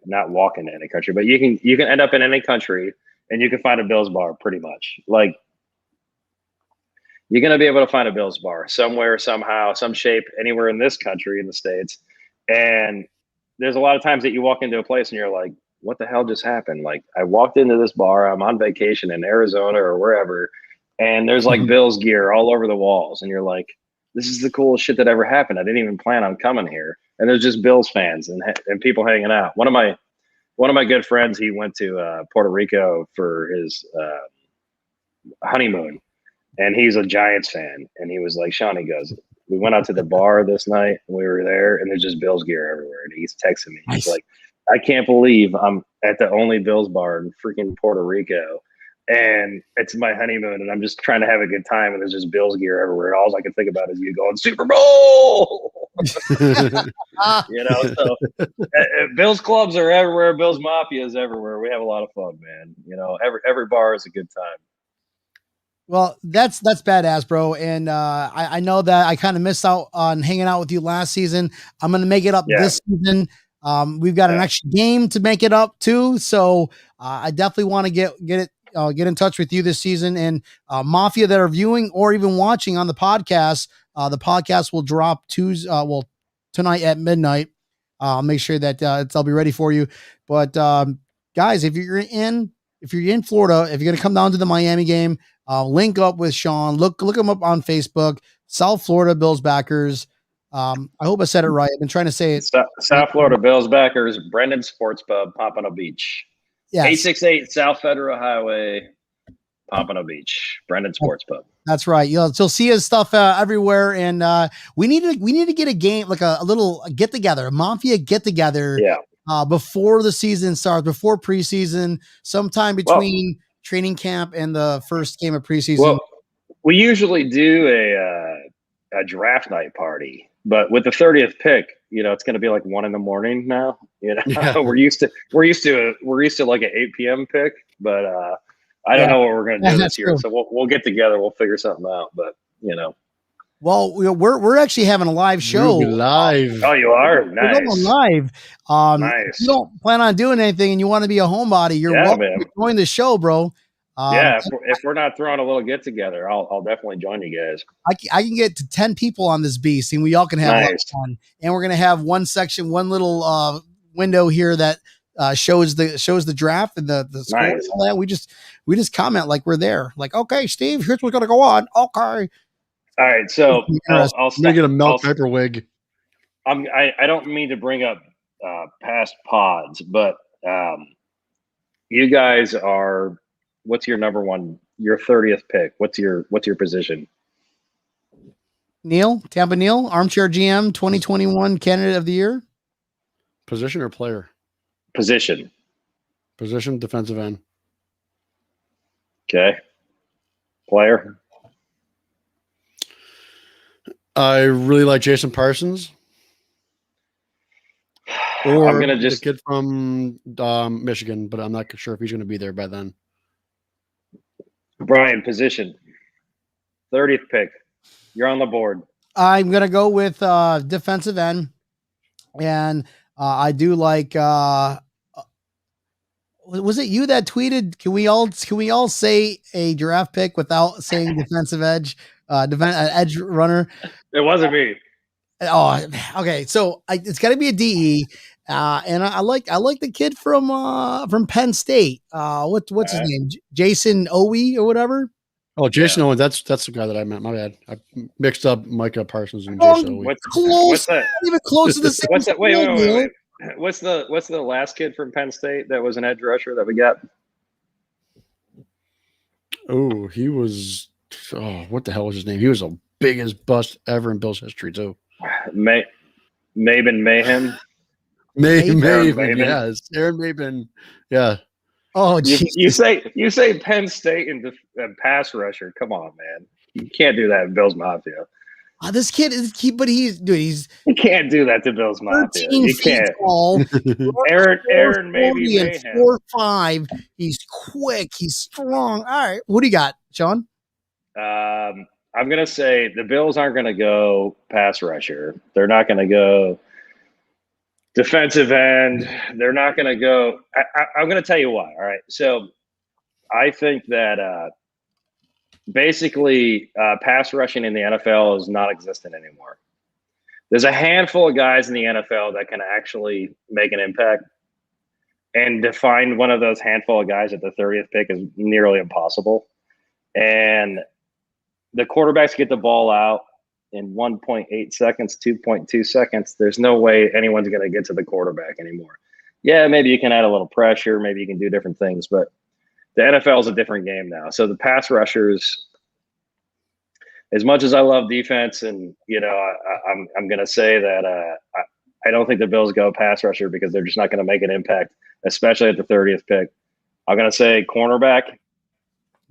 [SPEAKER 3] not walk into any country, but you can end up in any country and you can find a Bills bar pretty much. Like, you're going to be able to find a Bills bar somewhere, somehow, some shape, anywhere in this country, in the States. And there's a lot of times that you walk into a place and you're like, what the hell just happened? Like, I walked into this bar, I'm on vacation in Arizona or wherever, and there's like Bills gear all over the walls. And you're like, this is the coolest shit that ever happened. I didn't even plan on coming here. And there's just Bills fans and people hanging out. One of my good friends, he went to Puerto Rico for his honeymoon, and he's a Giants fan. And he was like, Sean, he goes, we went out to the bar this night and we were there and there's just Bills gear everywhere. And he's texting me. He's like, I can't believe I'm at the only Bills bar in freaking Puerto Rico. And it's my honeymoon, and I'm just trying to have a good time, and there's just Bills gear everywhere. All I can think about is you going Super Bowl. So Bills clubs are everywhere. Bills Mafia is everywhere. We have a lot of fun, man. Every bar is a good time.
[SPEAKER 1] Well, that's badass, bro. And I know that I kind of missed out on hanging out with you last season. I'm going to make it up this season. We've got an extra game to make it up too. So I definitely want to get in touch with you this season, and Mafia that are viewing or even watching on the podcast. The podcast will drop tonight at midnight. I'll make sure that I'll be ready for you. But guys, if you're in Florida, if you're going to come down to the Miami game, link up with Sean. Look him up on Facebook. South Florida Bills backers. I hope I said it right. I've been trying to say it.
[SPEAKER 3] South Florida Bills backers. Brendan Sports Pub, Pompano Beach. Yes. 868 South Federal Highway, Pompano Beach. Brendan Sports Pub. That's
[SPEAKER 1] right. You'll see his stuff everywhere, and we need to get a game, like a little get together, a Mafia get together.
[SPEAKER 3] Yeah.
[SPEAKER 1] Before the season starts, before preseason, sometime between training camp and the first game of preseason.
[SPEAKER 3] Well, we usually do a draft night party, but with the 30th pick, it's going to be like 1 a.m. now. We're used to like an 8 p.m. pick, but I don't know what we're going to do this year. True. So we'll get together. We'll figure something out. But
[SPEAKER 1] well, we're actually having a live show.
[SPEAKER 2] Live.
[SPEAKER 3] Oh, you are? Nice.
[SPEAKER 1] We're going live.
[SPEAKER 3] Nice.
[SPEAKER 1] If you don't plan on doing anything and you want to be a homebody, you're welcome to join the show, bro.
[SPEAKER 3] If we're not throwing a little get together, I'll definitely join you guys.
[SPEAKER 1] I can get to 10 people on this beast, and we all can have a lot of fun. And we're gonna have one little window here that shows the draft and the score and all that. We just comment like we're there. Like, okay, Steve, here's what's gonna go on. Okay.
[SPEAKER 3] All right, so I'll
[SPEAKER 2] get a milk paper wig.
[SPEAKER 3] I don't mean to bring up past pods, but you guys are. What's your number one? Your 30th pick. What's your position?
[SPEAKER 1] Tampa Neil, armchair GM, 2021 candidate of the year.
[SPEAKER 2] Position or player?
[SPEAKER 3] Position.
[SPEAKER 2] Defensive end.
[SPEAKER 3] Okay. player?
[SPEAKER 2] I really like Jason Parsons. Or
[SPEAKER 3] I'm gonna
[SPEAKER 2] the kid from Michigan, but I'm not sure if he's going to be there by then.
[SPEAKER 3] Brian, position 30th pick. You're on the board.
[SPEAKER 1] I'm gonna go with defensive end, and I do like. Was it you that tweeted? Can we all say a draft pick without saying defensive edge, edge runner?
[SPEAKER 3] It wasn't me.
[SPEAKER 1] Oh, okay. So it's got to be a DE, and I like the kid from Penn State. What's his name? Jason Owe or whatever.
[SPEAKER 2] Oh, Jason Owen. That's the guy that I meant. My bad. I mixed up Micah Parsons and Jason Owe.
[SPEAKER 3] What's that?
[SPEAKER 1] Not even close to the same.
[SPEAKER 3] What's that? Wait. What's the last kid from Penn State that was an edge rusher that we got?
[SPEAKER 2] Oh, he was. Oh, what the hell was his name? He was the biggest bust ever in Bills history too.
[SPEAKER 3] Mayhem.
[SPEAKER 2] Maven. Yes, Aaron Maven. Yeah.
[SPEAKER 1] Oh,
[SPEAKER 3] you say Penn State and pass rusher. Come on, man. You can't do that in Bills Mafia.
[SPEAKER 1] This kid is but he's
[SPEAKER 3] you can't do that to Bills Mafia. You can't.
[SPEAKER 1] Tall,
[SPEAKER 3] Aaron maybe Mayhem.
[SPEAKER 1] 4'5". He's quick. He's strong. All right, what do you got, Sean?
[SPEAKER 3] I'm gonna say the Bills aren't gonna go pass rusher. They're not gonna go defensive end. They're not gonna go. I'm gonna tell you why. All right, so I think that basically pass rushing in the NFL is not existent anymore. There's a handful of guys in the NFL that can actually make an impact, and to find one of those handful of guys at the 30th pick is nearly impossible. And the quarterbacks get the ball out in 1.8 seconds, 2.2 seconds. There's no way anyone's going to get to the quarterback anymore. Yeah, maybe you can add a little pressure. Maybe you can do different things, but the NFL is a different game now. So the pass rushers, as much as I love defense, and I'm going to say that I don't think the Bills go pass rusher because they're just not going to make an impact, especially at the 30th pick. I'm going to say cornerback.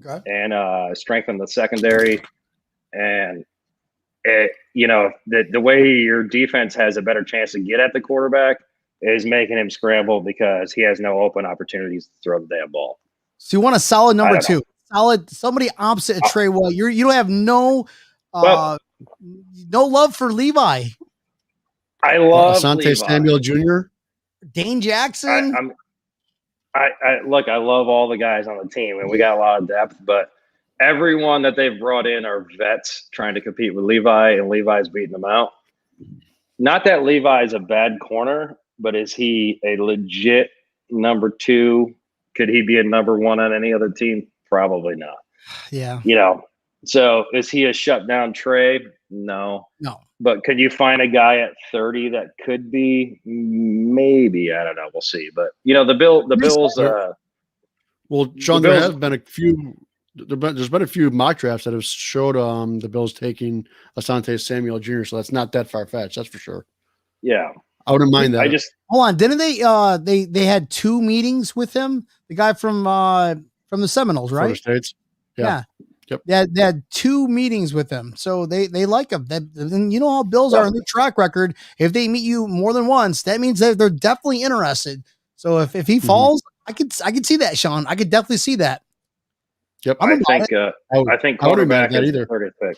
[SPEAKER 3] Okay. And strengthen the secondary, and the way your defense has a better chance to get at the quarterback is making him scramble because he has no open opportunities to throw the damn ball.
[SPEAKER 1] So you want a solid number two, solid somebody opposite of Trey White. You don't have no love for Levi.
[SPEAKER 3] I love
[SPEAKER 2] Asante Samuel Jr.,
[SPEAKER 1] Dane Jackson.
[SPEAKER 3] I love all the guys on the team, and we got a lot of depth, but everyone that they've brought in are vets trying to compete with Levi, and Levi's beating them out. Not that Levi's a bad corner, but is he a legit number two? Could he be a number one on any other team? Probably not.
[SPEAKER 1] Yeah.
[SPEAKER 3] So is he a shutdown Trey? No. But could you find a guy at 30 that could be? Maybe. I don't know. We'll see. But the Bills.
[SPEAKER 2] Well, Sean, there have been a few. There's been a few mock drafts that have showed the Bills taking Asante Samuel Jr. So that's not that far fetched. That's for sure.
[SPEAKER 3] Yeah,
[SPEAKER 2] I wouldn't mind that.
[SPEAKER 1] Hold on. Didn't they? They had 2 meetings with him. The guy from the Seminoles, right?
[SPEAKER 2] States.
[SPEAKER 1] Yeah.
[SPEAKER 2] Yep.
[SPEAKER 1] They had 2 meetings with him, so they like him. And you know how Bills are in their track record. If they meet you more than once, that means that they're definitely interested. So if he falls, I could see that, Sean. I could definitely see that.
[SPEAKER 2] Yep.
[SPEAKER 3] I think quarterback is the 30th pick.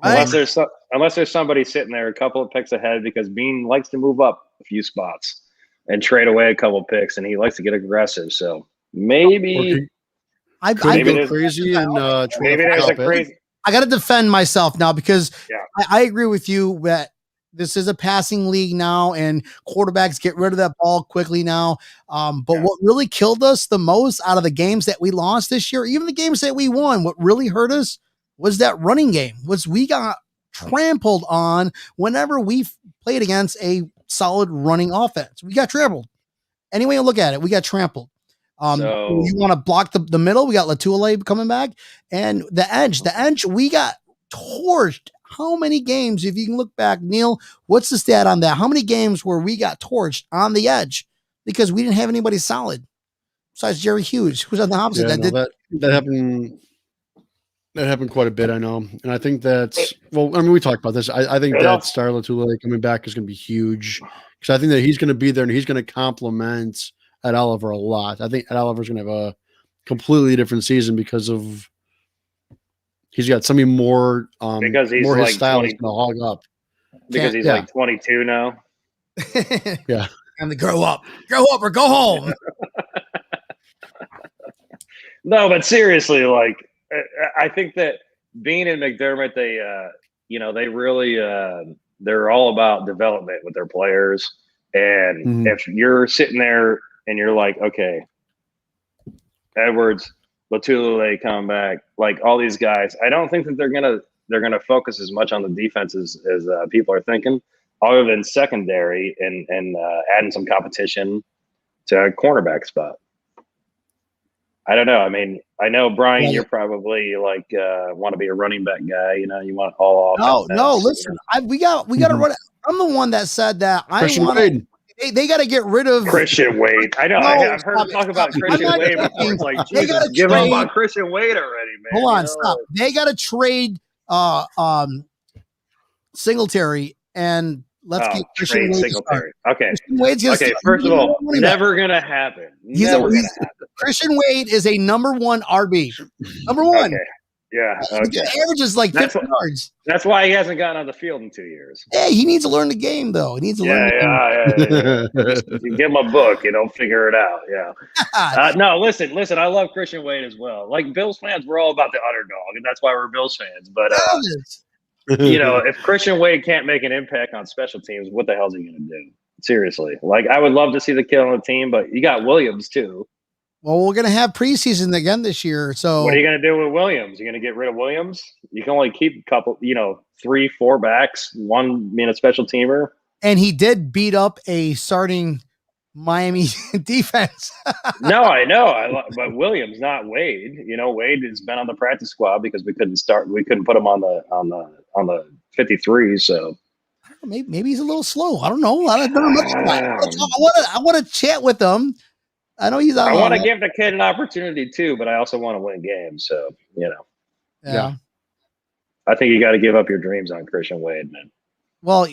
[SPEAKER 3] Unless there's somebody sitting there a couple of picks ahead, because Bean likes to move up a few spots and trade away a couple of picks, and he likes to get aggressive. So maybe.
[SPEAKER 1] I
[SPEAKER 2] go crazy and
[SPEAKER 3] maybe there's a crazy.
[SPEAKER 1] I got to defend myself now because I agree with you that this is a passing league now, and quarterbacks get rid of that ball quickly now. But what really killed us the most out of the games that we lost this year, even the games that we won, what really hurt us was that running game. We got trampled on whenever we played against a solid running offense. We got trampled. Any way you look at it, we got trampled. You want to block the middle? We got Latule coming back, and the edge. We got torched. How many games, if you can look back, Neil, what's the stat on that? How many games where we got torched on the edge because we didn't have anybody solid besides Jerry Hughes, who's on the opposite?
[SPEAKER 2] That happened. That happened quite a bit, I know. And I think that's, well, I mean, we talked about this. I think that Star Lotulelei coming back is going to be huge because I think that he's going to be there and he's going to complement Ed Oliver a lot. I think Ed Oliver's going to have a completely different season because of he's got something more,
[SPEAKER 3] because he's
[SPEAKER 2] more
[SPEAKER 3] like
[SPEAKER 2] his style
[SPEAKER 3] 20,
[SPEAKER 2] is going to hog up.
[SPEAKER 3] Because he's like 22 now.
[SPEAKER 2] Yeah.
[SPEAKER 1] Time to grow up or go home.
[SPEAKER 3] No, but seriously, like, I think that Bean and McDermott, they, they really, they're all about development with their players. And if you're sitting there and you're like, okay, Edwards, Lotulelei come back, like all these guys, I don't think that they're gonna focus as much on the defense as people are thinking, other than secondary and adding some competition to a cornerback spot. I don't know. I mean, I know, Brian, you're probably like want to be a running back guy. You know, you want all offense.
[SPEAKER 1] No. Listen, we got to run it. I'm the one that said that. They got to get rid of
[SPEAKER 3] Christian Wade. I know. I've heard him talk about Christian Wade before. It's like, Jesus, give up on Christian Wade already, man.
[SPEAKER 1] Hold on, stop. They got to trade Singletary and let's get Christian Wade
[SPEAKER 3] Singletary. Okay.
[SPEAKER 1] Okay.
[SPEAKER 3] First of all, never gonna happen.
[SPEAKER 1] Christian Wade is a number 1 RB. Number 1. Okay.
[SPEAKER 3] Yeah. Okay.
[SPEAKER 1] He averages like 50 yards.
[SPEAKER 3] That's why he hasn't gotten on the field in 2 years.
[SPEAKER 1] Yeah, he needs to learn the game, though. He needs to learn.
[SPEAKER 3] You give him a book, and he'll figure it out. Yeah. No, listen. I love Christian Wade as well. Like Bills fans, we're all about the underdog, and that's why we're Bills fans. But if Christian Wade can't make an impact on special teams, what the hell is he going to do? Seriously, like I would love to see the kid on the team, but you got Williams too.
[SPEAKER 1] Well, we're going to have preseason again this year. So
[SPEAKER 3] what are you going to do with Williams? You're going to get rid of Williams? You can only keep a couple, 3-4 backs, one being a special teamer.
[SPEAKER 1] And he did beat up a starting Miami defense.
[SPEAKER 3] No, I know. But Williams, not Wade. Wade has been on the practice squad because we couldn't put him on the 53. So
[SPEAKER 1] maybe he's a little slow. I don't know. I want to chat with him. I know he's.
[SPEAKER 3] I want to give the kid an opportunity too, but I also want to win games. So
[SPEAKER 1] Yeah.
[SPEAKER 3] I think you got to give up your dreams on Christian Wade, man.
[SPEAKER 1] Well,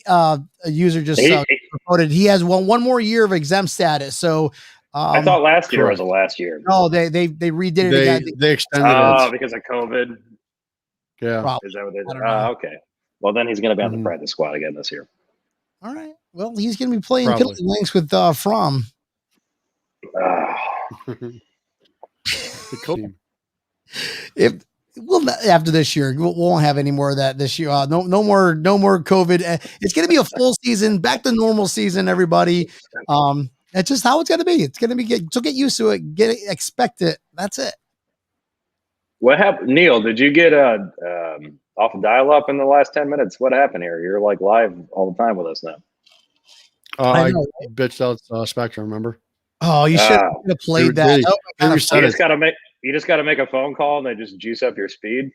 [SPEAKER 1] a user just reported he has one more year of exempt status. So
[SPEAKER 3] I thought last year was the last year.
[SPEAKER 1] No, they redid it again.
[SPEAKER 2] They extended it
[SPEAKER 3] because of COVID.
[SPEAKER 2] Yeah,
[SPEAKER 1] probably.
[SPEAKER 3] Is that what they did? Okay. Well, then he's going to be on the practice squad again this year.
[SPEAKER 1] All right. Well, he's going to be playing Piddly Links with Fromm. After this year, we won't have any more of that this year. No more COVID. It's going to be a full season, back to normal season. Everybody, that's just how it's going to be. It's going to be so get used to it. Expect it. That's it.
[SPEAKER 3] What happened, Neil? Did you get off dial-up in the last 10 minutes? What happened here? You're like live all the time with us now.
[SPEAKER 2] I bitched out Spectrum. Remember?
[SPEAKER 1] Oh, you should have played that.
[SPEAKER 3] You just got to make a phone call and they just juice up your speed.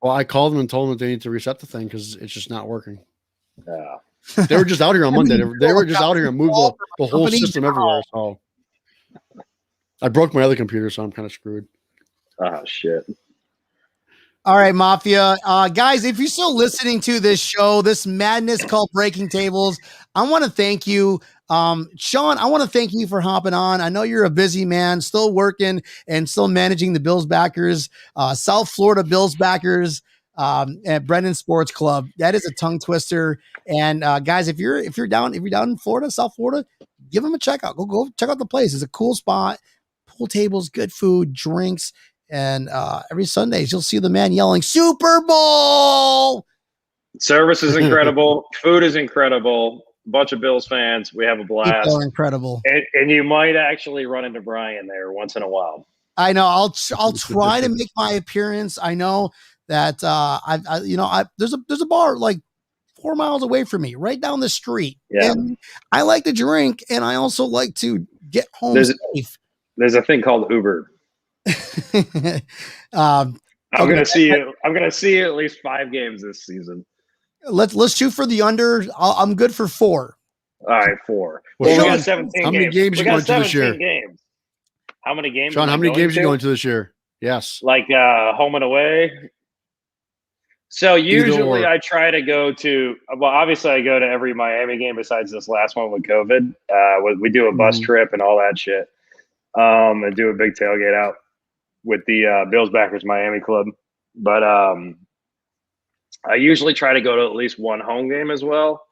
[SPEAKER 2] Well, I called them and told them that they need to reset the thing because it's just not working. They were just out here on Monday. They were just out here and moved the whole system everywhere. So I broke my other computer, so I'm kind of screwed.
[SPEAKER 3] Oh, shit.
[SPEAKER 1] All right, Mafia. Guys, if you're still listening to this show, this madness called Breaking Tables, I want to thank you. Sean, I want to thank you for hopping on. I know you're a busy man, still working and still managing the Bills backers, South Florida Bills backers at Brendan Sports Club. That is a tongue twister. And guys, if you're down in Florida, South Florida, give them a check out. Go check out the place. It's a cool spot. Pool tables, good food, drinks. And every Sundays, you'll see the man yelling, Super Bowl!
[SPEAKER 3] Service is incredible. Food is incredible. Bunch of Bills fans. We have a blast.
[SPEAKER 1] People are incredible.
[SPEAKER 3] And you might actually run into Brian there once in a while.
[SPEAKER 1] I know. I'll try to make my appearance. I know that there's a bar like 4 miles away from me, right down the street.
[SPEAKER 3] Yeah.
[SPEAKER 1] And I like to drink, and I also like to get home safe.
[SPEAKER 3] There's a thing called Uber. I'm gonna see you at least 5 games this season.
[SPEAKER 1] Let's shoot for the under. I'm good for 4.
[SPEAKER 3] All right, 4.
[SPEAKER 2] Well,
[SPEAKER 3] we
[SPEAKER 2] Sean,
[SPEAKER 3] got 17 games.
[SPEAKER 2] How many games you going to this year?
[SPEAKER 3] Games. How many games?
[SPEAKER 2] Sean, how many games you going to this year? Yes.
[SPEAKER 3] Like home and away. So usually
[SPEAKER 2] or.
[SPEAKER 3] I try to go to. Well, obviously I go to every Miami game besides this last one with COVID. We do a bus trip and all that shit, and do a big tailgate out with the Bills Backers Miami Club. But I usually try to go to at least one home game as well,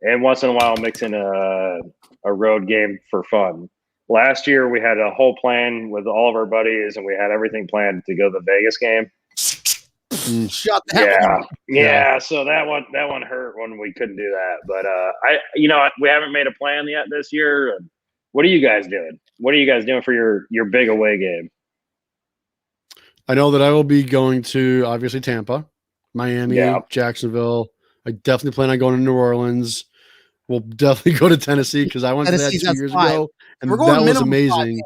[SPEAKER 3] and once in a while mix in a road game for fun. Last year we had a whole plan with all of our buddies, and we had everything planned to go to the Vegas game.
[SPEAKER 1] Shut that one.
[SPEAKER 3] Yeah. So that one hurt when we couldn't do that. But we haven't made a plan yet this year. What are you guys doing? What are you guys doing for your big away game?
[SPEAKER 2] I know that I will be going to obviously Tampa, Miami, Jacksonville. I definitely plan on going to New Orleans. We'll definitely go to Tennessee because I went to that 2 years ago, and that was amazing.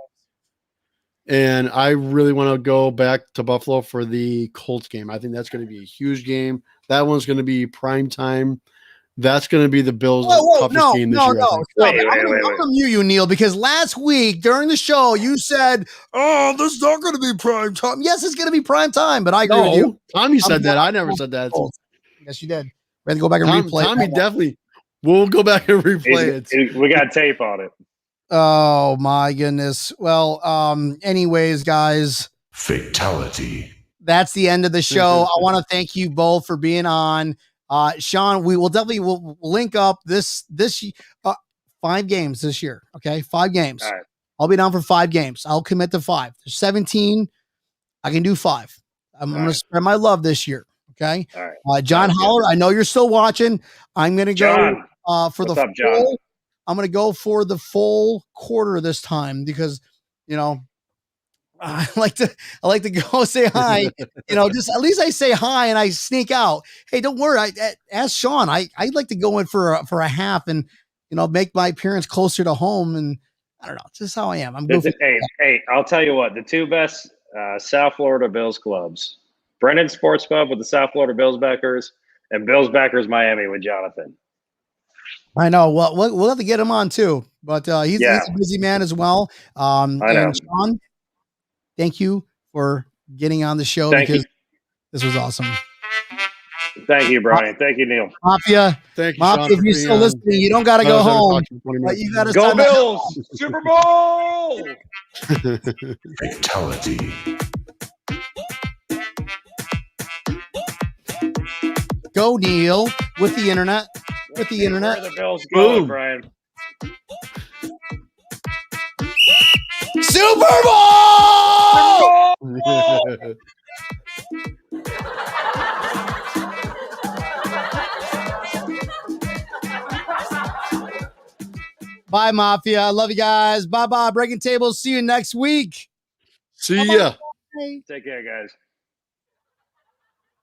[SPEAKER 2] And I really want to go back to Buffalo for the Colts game. I think that's going to be a huge game. That one's going to be prime time. That's going to be the Bills' toughest game this year.
[SPEAKER 1] I'm going to mute you, Neil, because last week during the show you said, "Oh, this is not going to be prime time." Yes, it's going to be prime time, but I agree with you.
[SPEAKER 2] Tommy said that. I never said that.
[SPEAKER 1] Yes, you did. We have to go back and replay.
[SPEAKER 2] Tommy definitely. We'll go back and replay it.
[SPEAKER 3] We got tape on it.
[SPEAKER 1] Oh my goodness. Well, anyways, guys.
[SPEAKER 5] Fatality.
[SPEAKER 1] That's the end of the show. I want to thank you both for being on. Sean, we will definitely we'll link up this 5 games this year. Okay, 5 games.
[SPEAKER 3] All right.
[SPEAKER 1] I'll be down for 5 games. I'll commit to 5. There's 17. I can do 5. I'm going to spread my love this year. Okay.
[SPEAKER 3] All right.
[SPEAKER 1] John Howard, I know you're still watching. I'm going to go for the full. I'm going to go for the full quarter this time because, I like to go say hi, just at least I say hi and I sneak out. Hey, don't worry. Ask Sean. I'd like to go in for a half and, make my appearance closer to home. And I don't know, just how I am. I'm goofy.
[SPEAKER 3] Hey, I'll tell you what, the 2 best South Florida Bills clubs, Brennan Sports Pub with the South Florida Bills Backers and Bills Backers Miami with Jonathan.
[SPEAKER 1] I know. Well, we'll have to get him on too, but he's a busy man as well.
[SPEAKER 3] I know.
[SPEAKER 1] And Sean, thank you for getting on the show because this was awesome.
[SPEAKER 3] Thank you, Brian. Thank you, Neil.
[SPEAKER 1] Mafia.
[SPEAKER 2] Thank you,
[SPEAKER 1] Mafia,
[SPEAKER 2] Sean,
[SPEAKER 1] if you're still listening, you don't got to go home. But you got to
[SPEAKER 3] go Bills! Super Bowl!
[SPEAKER 5] Fatality.
[SPEAKER 1] Go, Neil, with the internet. With the internet.
[SPEAKER 3] Where the Bills going, Brian?
[SPEAKER 1] Super Bowl! Bye, Mafia. I love you guys. Bye-bye. Breaking tables. See you next week.
[SPEAKER 2] See ya.
[SPEAKER 3] Take care, guys.